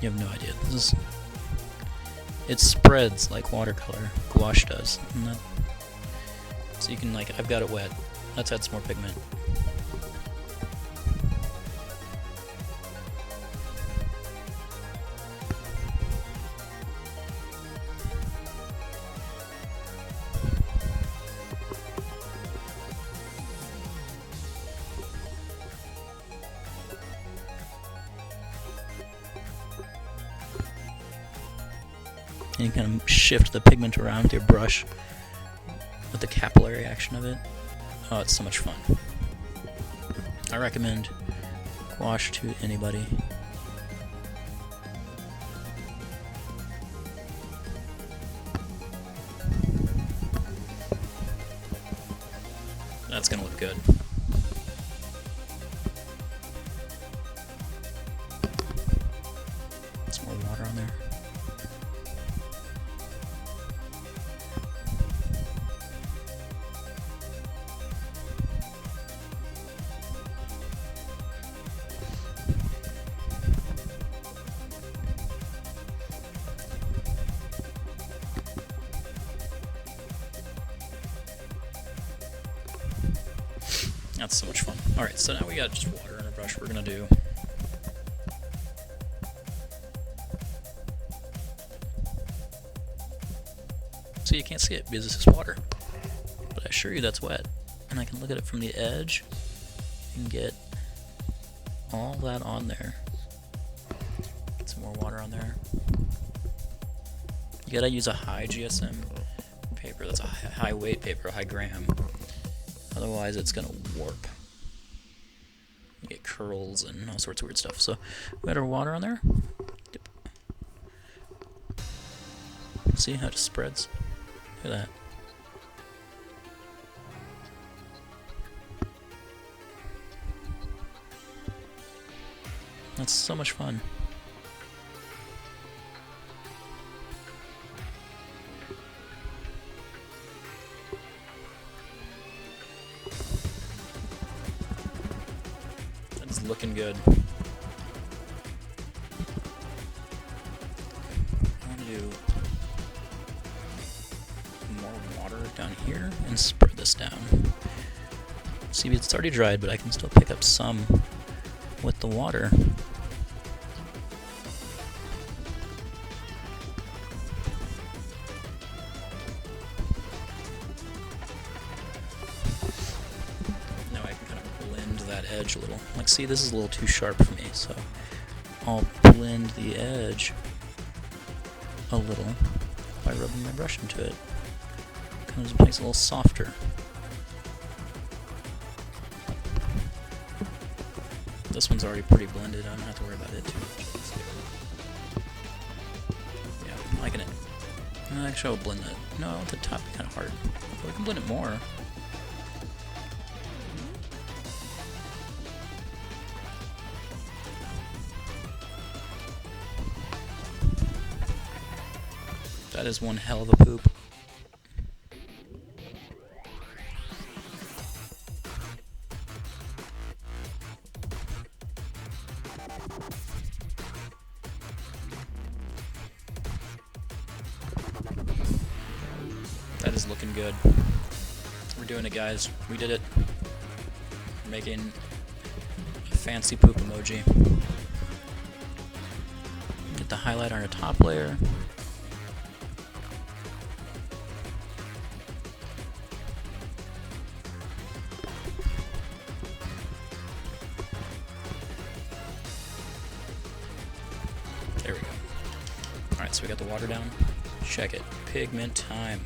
You have no idea. It spreads like watercolor. Gouache does. So you can, like, I've got it wet. Let's add some more pigment. And you kind of shift the pigment around with your brush with the capillary action of it. Oh, it's so much fun. I recommend gouache to anybody. That's gonna look good. Some more water on there. That's so much fun. Alright, so now we got just water and a brush. We're gonna do so you can't see it because this is water, but I assure you that's wet, and I can look at it from the edge and get all that on there. Get some more water on there. You gotta use a high GSM paper. That's a high weight paper, high gram. Otherwise, it's gonna warp. You get curls and all sorts of weird stuff. So we got our water on there. Dip. See how it just spreads? Look at that. That's so much fun. That's looking good. I want to do more water down here and spread this down. See, it's already dried, but I can still pick up some with the water. Now I can kind of blend that edge a little. Like, see, this is a little too sharp for me, so I'll blend the edge a little by rubbing my brush into it. Makes it a little softer. This one's already pretty blended. I don't have to worry about it too much. Yeah, I'm liking it. Actually, I'll blend that. No, I want the top to be kind of hard. But we can blend it more. That is one hell of a poop. That is looking good. We're doing it, guys. We did it. We're making a fancy poop emoji. Get the highlight on our top layer. There we go. Alright, so we got the water down. Check it. Pigment time.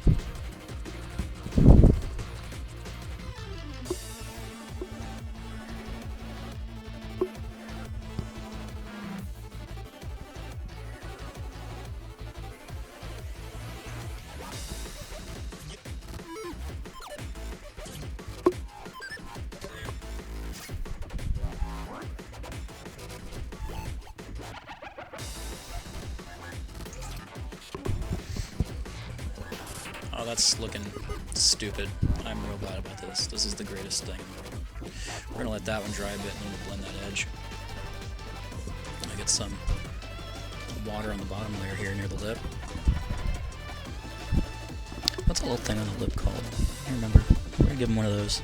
Oh, that's looking stupid. I'm real glad about this. This is the greatest thing in the world. We're gonna let that one dry a bit and then we'll blend that edge. I get some water on the bottom layer here near the lip. What's a little thing on the lip called? I can't remember. We're gonna give him one of those.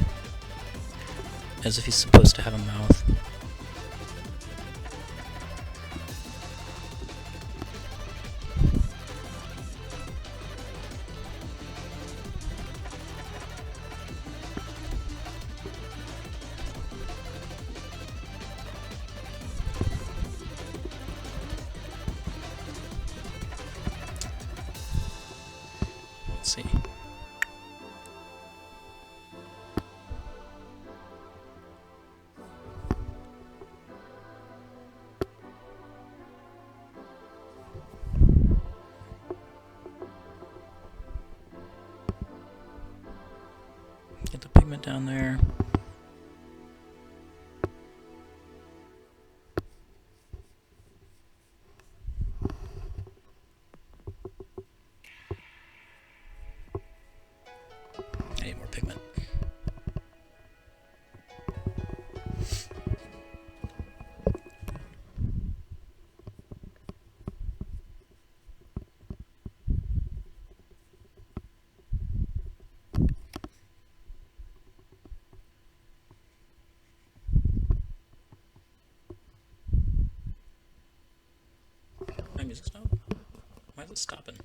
As if he's supposed to have a mouth. Let's see. Get the pigment pigment down there. I need more pigment. My music's stop. Why is it stopping?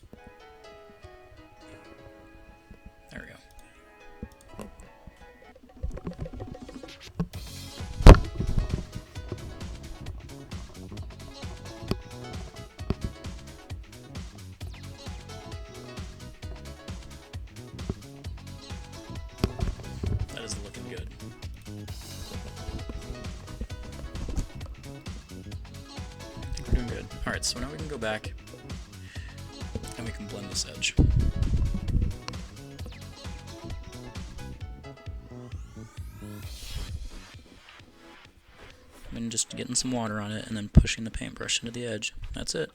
There we go. That is looking good. I think we're doing good. Alright, so now we can go back and we can blend this edge. And just getting some water on it and then pushing the paintbrush into the edge. That's it.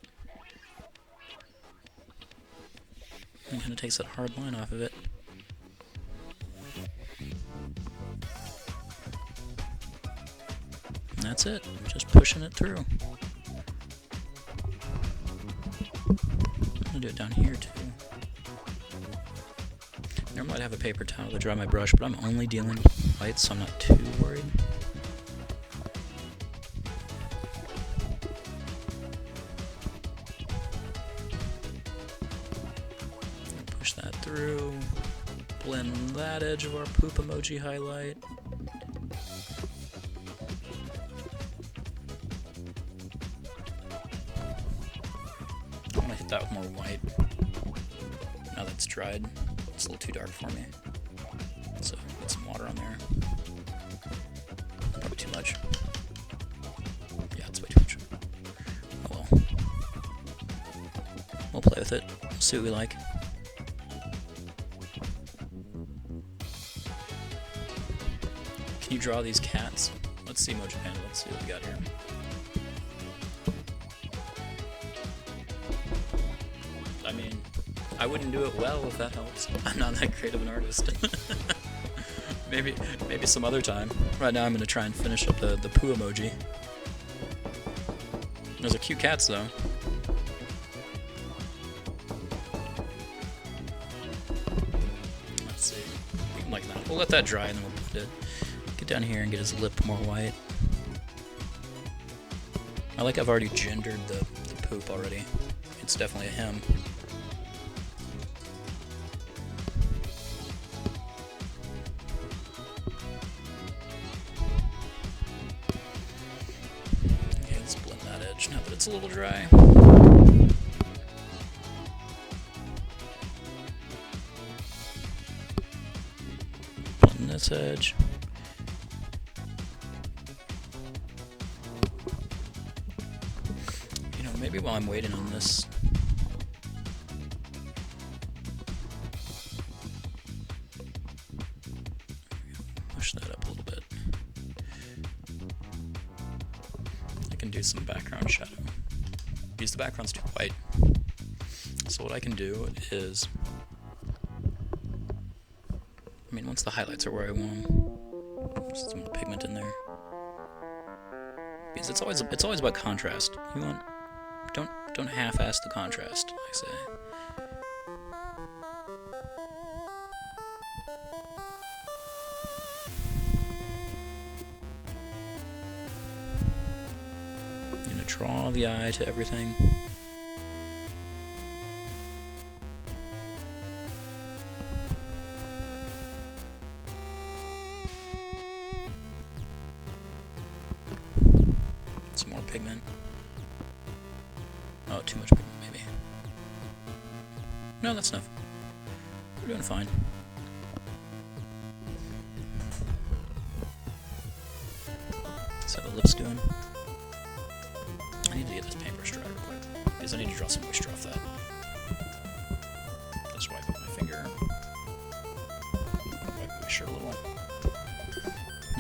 And kind of takes that hard line off of it. And that's it. Just pushing it through. I'm gonna do it down here too. Normally I'd have a paper towel to dry my brush, but I'm only dealing with white, so I'm not too worried. Push that through. Blend that edge of our poop emoji highlight. I'm gonna hit that with more white. Now that's dried, it's a little too dark for me. So get some water on there. Probably too much. Yeah, it's way too much. Oh well. We'll play with it. See what we like. Can you draw these cats? Let's see Emoji Panda, let's see what we got here. I mean, I wouldn't do it well if that helps. I'm not that great of an artist. maybe some other time. Right now I'm going to try and finish up the poo emoji. Those are cute cats though. Let's see. Like that. We'll let that dry and then we'll put it. Get down here and get his lip more white. I like I've already gendered the poop already. It's definitely a him. Okay, let's blend that edge now that it's a little dry. Blend this edge. Maybe while I'm waiting on this, push that up a little bit. I can do some background shadow. Because the background's too white. So what I can do is, I mean, once the highlights are where I want them, just some pigment in there. Because it's always about contrast. You want. Don't half-ass the contrast, I say. I'm gonna draw the eye to everything. Some more pigment. Oh, too much pigment, maybe. No, that's enough. We're doing fine. That's how the lip's doing. I need to get this paintbrush dry real quick, because I need to draw some moisture off that. Just wipe up my finger. Wipe my shirt a little.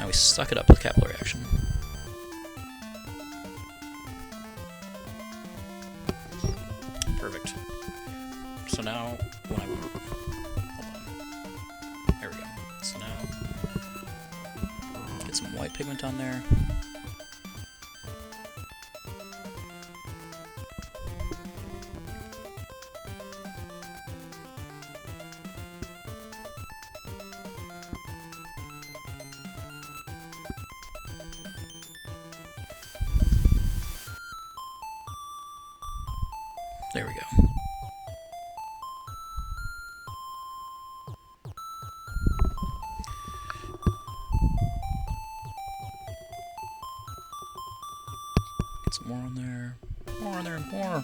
we suck it up with capillary action. Perfect. So now, when I... Hold on. There we go. So now, get some white pigment on there. There we go. Get some more on there. More on there and more. I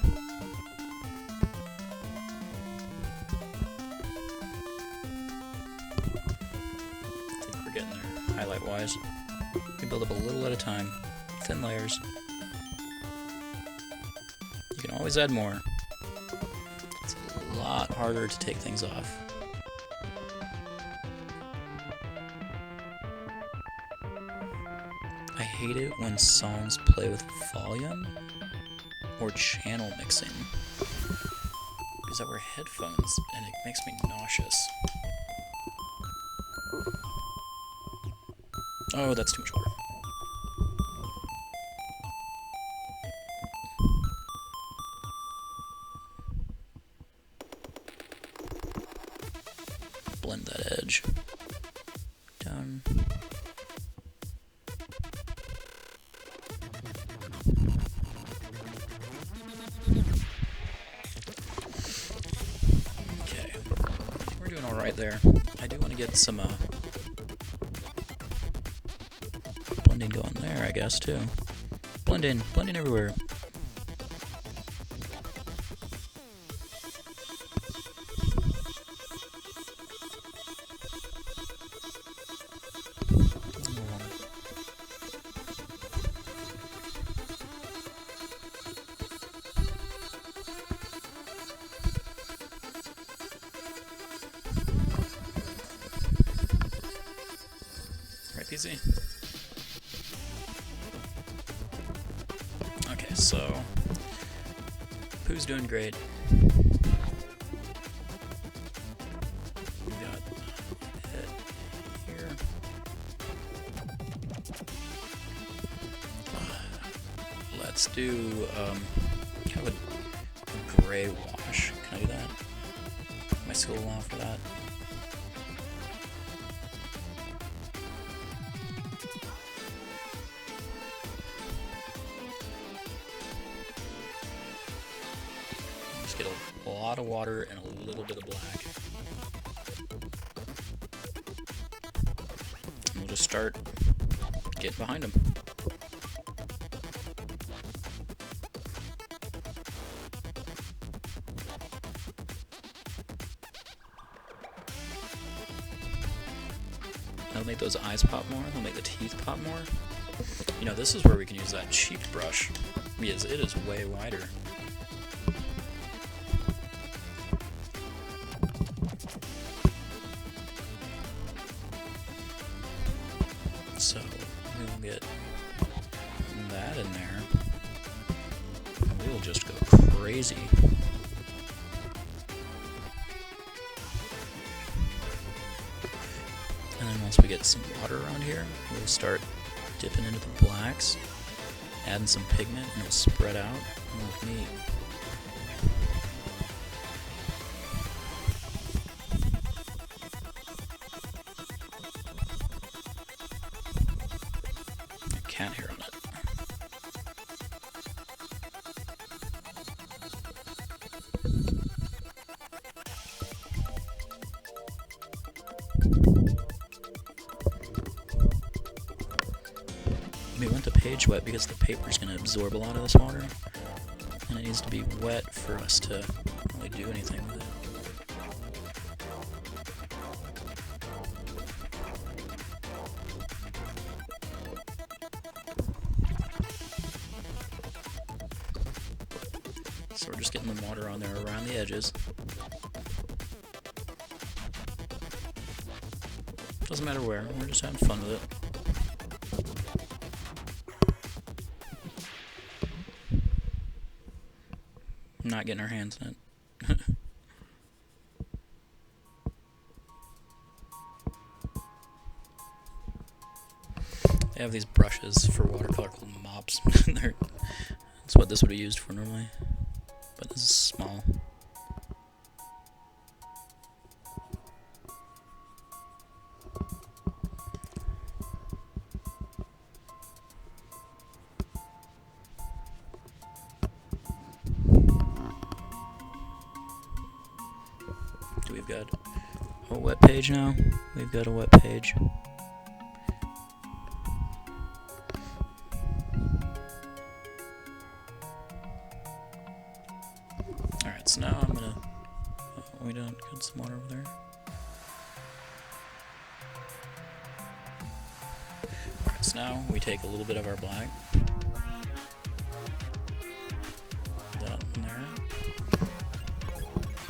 think we're getting there, highlight-wise. You can build up a little at a time. Thin layers. You can always add more. It's a lot harder to take things off. I hate it when songs play with volume or channel mixing, because I wear headphones and it makes me nauseous. Oh, that's too much water. Blend that edge. Done. Okay, we're doing all right there. I do want to get some blending going there, I guess, too. Blending everywhere. Right, PC? Okay, so Pooh's doing great. We got it here. Let's do kind of a gray wash. Can I do that? Am I still allow for that? Just get a lot of water and a little bit of black. And we'll just start getting behind them. That'll make those eyes pop more, that'll make the teeth pop more. You know, this is where we can use that cheek brush, because it is way wider. So, we will get that in there, and we will just go crazy. And then once we get some water around here, we'll start dipping into the blacks, adding some pigment, and it'll spread out and look neat. Cat hair on it. We want the page wet because the paper is going to absorb a lot of this water, and it needs to be wet for us to really do anything with it. So we're just getting the water on there around the edges. Doesn't matter where, we're just having fun with it. not getting our hands in it. They have these brushes for watercolor called mops. That's what this would be used for normally, but this is small. We've got a wet page now. We've got a wet page. Alright, so now I'm gonna... we don't get some water over there. Alright, so now we take a little bit of our black. Put that in there.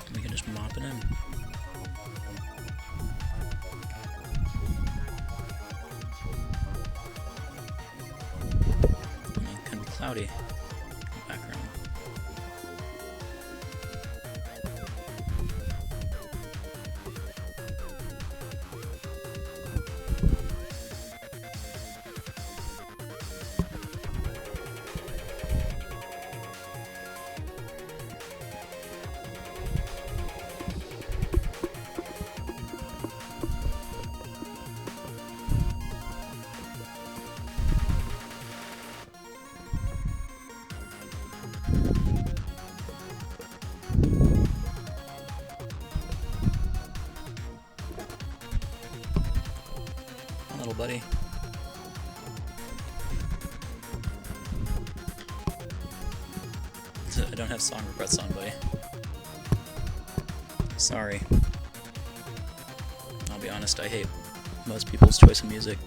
And we can just mop it in. Cloudy background. Little buddy. I don't have song regrets on, buddy. Sorry. I'll be honest, I hate most people's choice of music.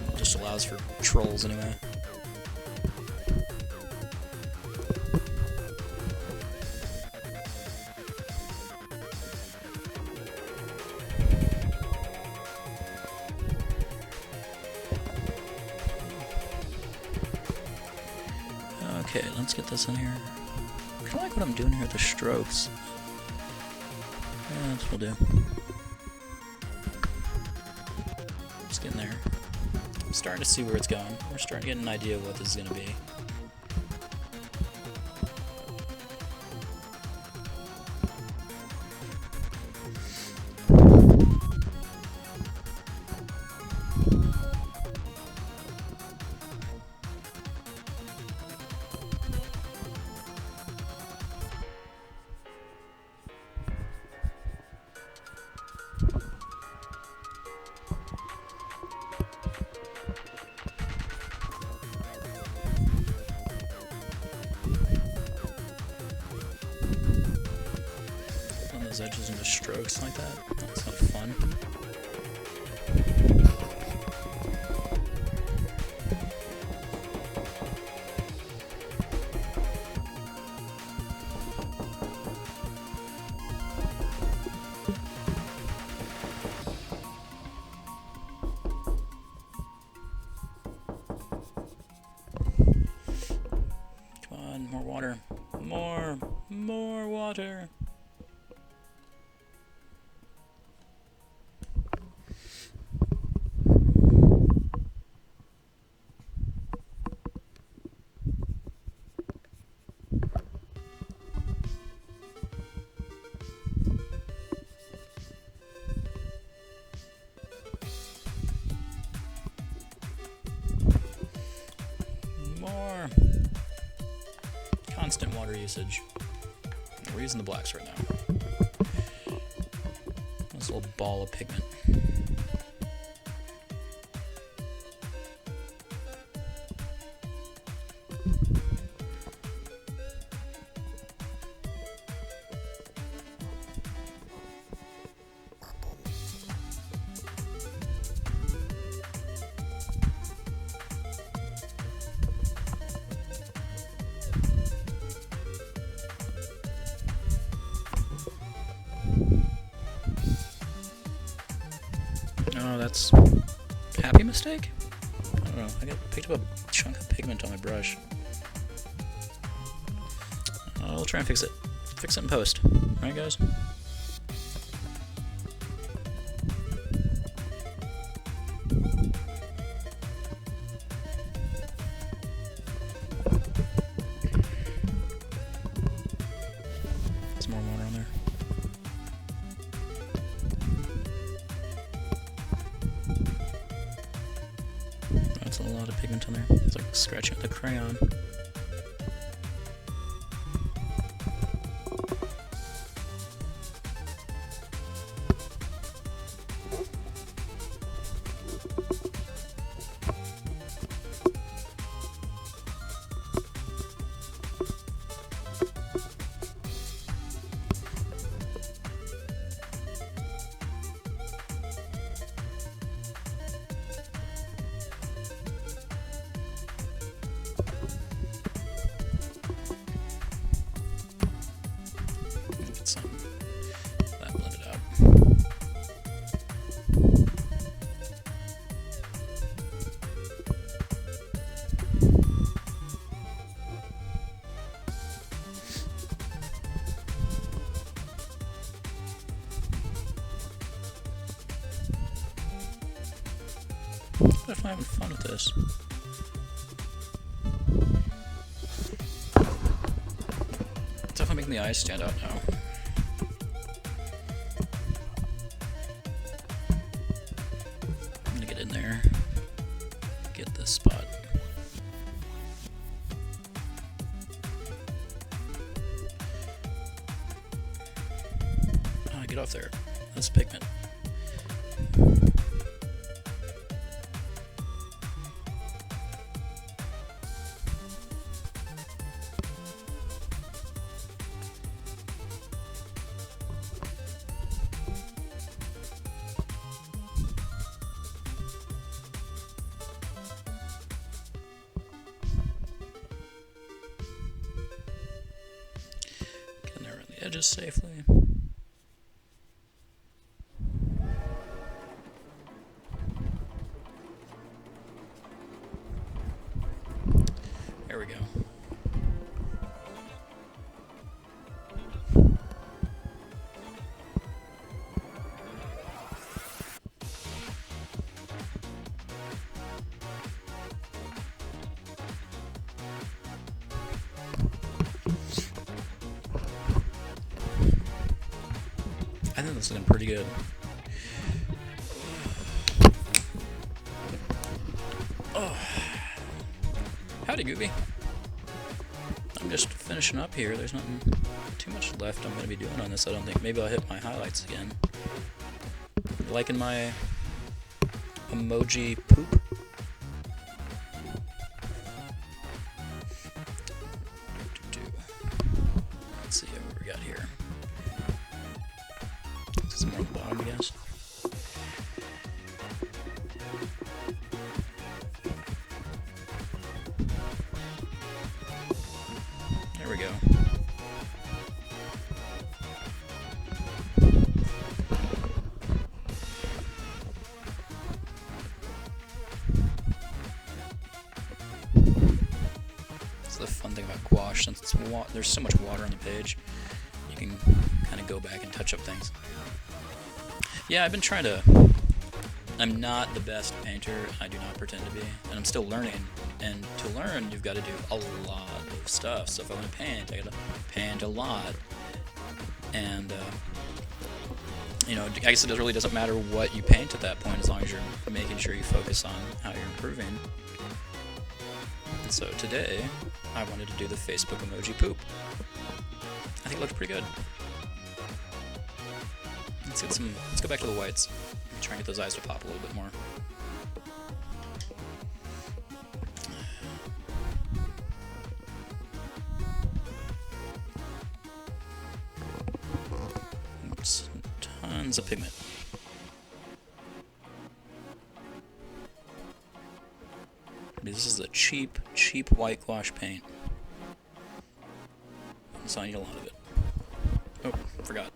It just allows for trolls anyway. Okay, let's get this in here. I kinda like what I'm doing here with the strokes. Yeah, that's what we'll do. Let's get in there. I'm starting to see where it's going. We're starting to get an idea of what this is gonna be. Those edges into strokes like that. That's not fun. Come on, more water. More water. More. Constant water usage. We're using the blacks right now. This little ball of pigment. that's a happy mistake? I don't know. I picked up a chunk of pigment on my brush. I'll try and fix it. Fix it in post. Alright, guys? Some more water on there. That's a lot of pigment on there. It's like scratching with a crayon. That blended out. Definitely having fun with this. Definitely making the eyes stand out now. I'm gonna get in there, get this spot. Oh, get off there. That's pigment. Getting there around the edges safely. There we go. I think this is looking pretty good. Oh. Howdy, Gooby. I'm just finishing up here. There's nothing too much left I'm going to be doing on this, I don't think. Maybe I'll hit my highlights again. Liking my emoji poop? Let's see what we got here. Some more on the bottom, I guess. There we go. That's the fun thing about gouache, since it's there's so much water on the page, you can kind of go back and touch up things. Yeah, I've been trying to... I'm not the best painter, I do not pretend to be, and I'm still learning. And to learn, you've got to do a lot of stuff. So if I want to paint, I got to paint a lot. And, you know, I guess it really doesn't matter what you paint at that point, as long as you're making sure you focus on how you're improving. And so today, I wanted to do the Facebook emoji poop. I think it looked pretty good. Let's go back to the whites. Try and get those eyes to pop a little bit more. Oops, tons of pigment. This is a cheap white gouache paint. So I need a lot of it. Oh, forgot.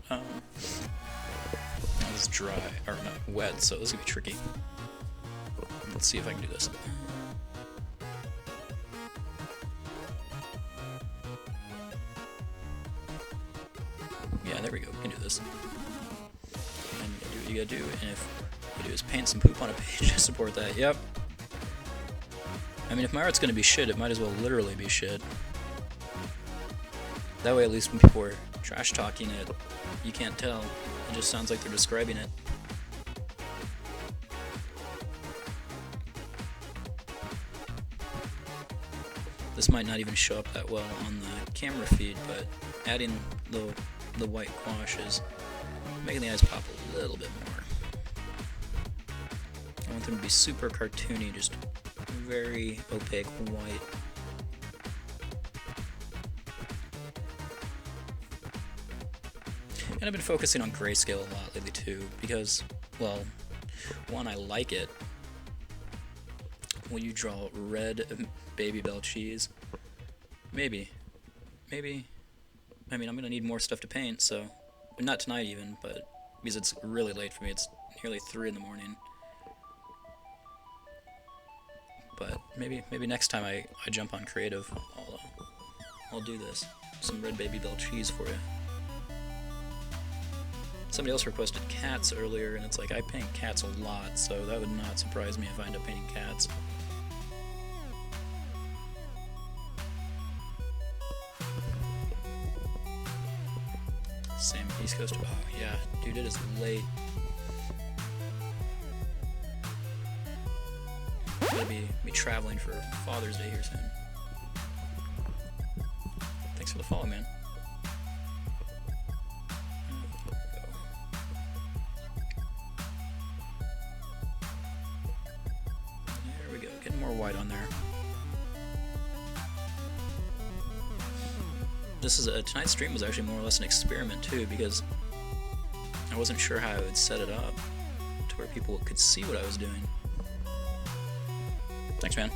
This is dry, or not wet, so this is gonna be tricky. Let's see if I can do this. Yeah, there we go. We can do this. And you do what you gotta do, and if you do is paint some poop on a page to support that. Yep. I mean, if my art's gonna be shit, it might as well literally be shit. That way, at least when people are trash talking it, you can't tell. It just sounds like they're describing it. This might not even show up that well on the camera feed, but adding the white gouache is making the eyes pop a little bit more. I want them to be super cartoony, just very opaque white. And I've been focusing on grayscale a lot lately too, because, well, one, I like it. When you draw red Baby Bell cheese, maybe, I mean, I'm gonna need more stuff to paint, so, not tonight even, but, because it's really late for me, it's nearly 3 in the morning. But maybe next time I jump on creative, I'll do this. Some red Baby Bell cheese for you. Somebody else requested cats earlier, and it's like, I paint cats a lot, so that would not surprise me if I end up painting cats. Same East Coast. Oh yeah, dude, it is late. Gonna be traveling for Father's Day here soon. Thanks for the follow, man. There we go. Getting more white on there. Tonight's stream was actually more or less an experiment too, because I wasn't sure how I would set it up to where people could see what I was doing. Thanks, man.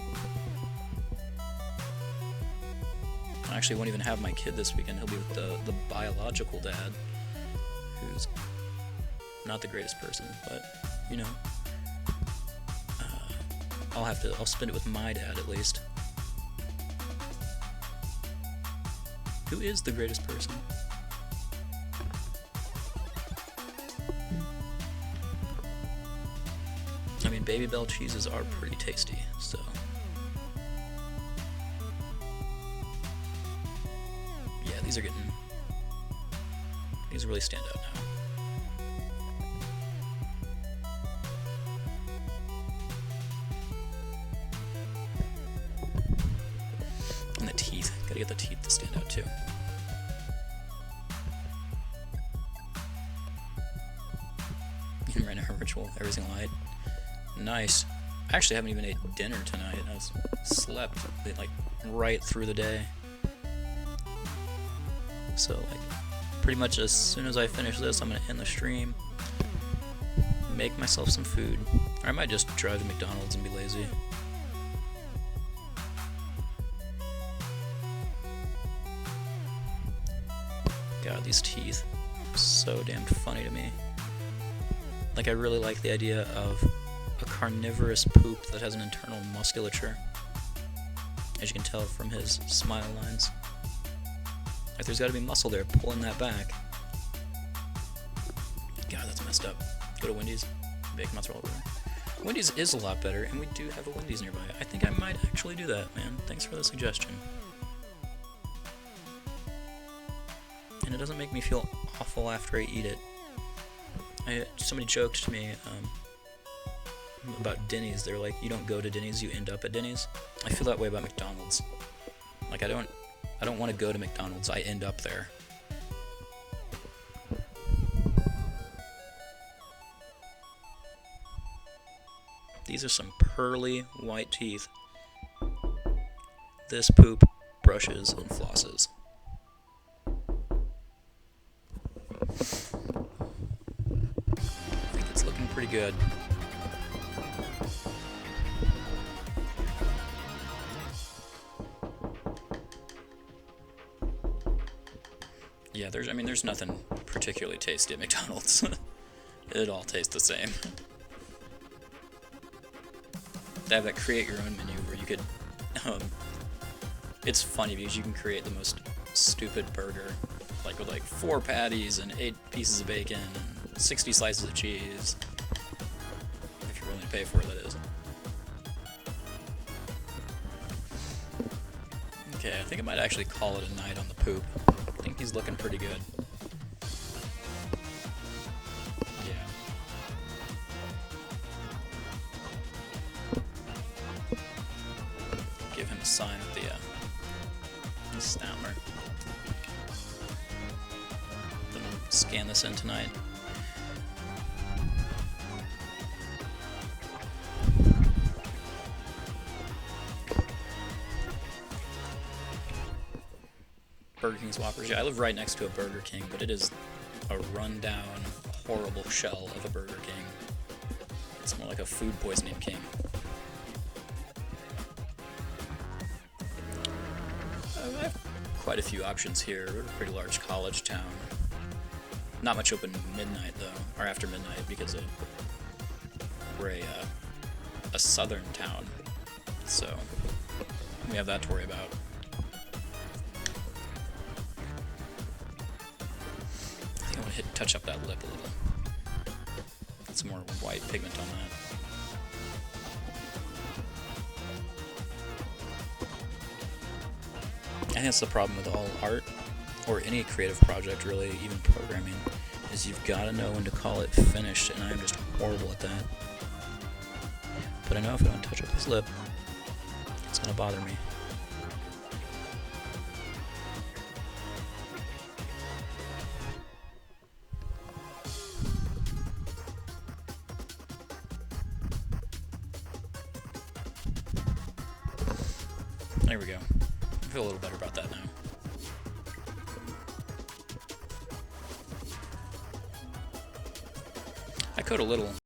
I actually won't even have my kid this weekend. He'll be with the biological dad, who's not the greatest person, but you know, I'll spend it with my dad at least. Who is the greatest person? I mean, Baby Bell cheeses are pretty tasty, so. Yeah, these really stand out now. And the teeth, gotta get the teeth to stand out too. Right now, ritual, every single night. Nice. I actually haven't even ate dinner tonight. I slept like right through the day. So like pretty much as soon as I finish this, I'm gonna end the stream, make myself some food, or I might just drive to McDonald's and be lazy. God, these teeth are so damn funny to me. Like, I really like the idea of a carnivorous poop that has an internal musculature, as you can tell from his smile lines. Like, there's gotta be muscle there pulling that back. God, that's messed up. Go to Wendy's, bacon mozzarella burger. Wendy's is a lot better, and we do have a Wendy's nearby. I think I might actually do that, man. Thanks for the suggestion. And it doesn't make me feel awful after I eat it. Somebody joked to me about Denny's. They're like, you don't go to Denny's, you end up at Denny's. I feel that way about McDonald's. Like, I don't want to go to McDonald's, I end up there. These are some pearly white teeth. This poop brushes and flosses. I think it's looking pretty good. Yeah, there's nothing particularly tasty at McDonald's. It all tastes the same. They have that create your own menu where you could, it's funny because you can create the most stupid burger, like with like 4 patties and 8 pieces of bacon and 60 slices of cheese, if you're willing to pay for it, that is. Okay, I think I might actually call it a night on the poop. I think he's looking pretty good. Yeah. Give him a sign with the Statler. Then we'll scan this in tonight. Burger King's Whoppers. Yeah, I live right next to a Burger King, but it is a rundown, horrible shell of a Burger King. It's more like a food poisoning king. I have quite a few options here. We're a pretty large college town. Not much open midnight though, or after midnight, because we're a southern town, so we have that to worry about. I think I want to touch up that lip a little. Get some more white pigment on that. I think that's the problem with all art, or any creative project really, even programming, is you've got to know when to call it finished, and I'm just horrible at that. But I know if I don't touch up this lip, it's going to bother me. There we go. I feel a little better about that now. I code a little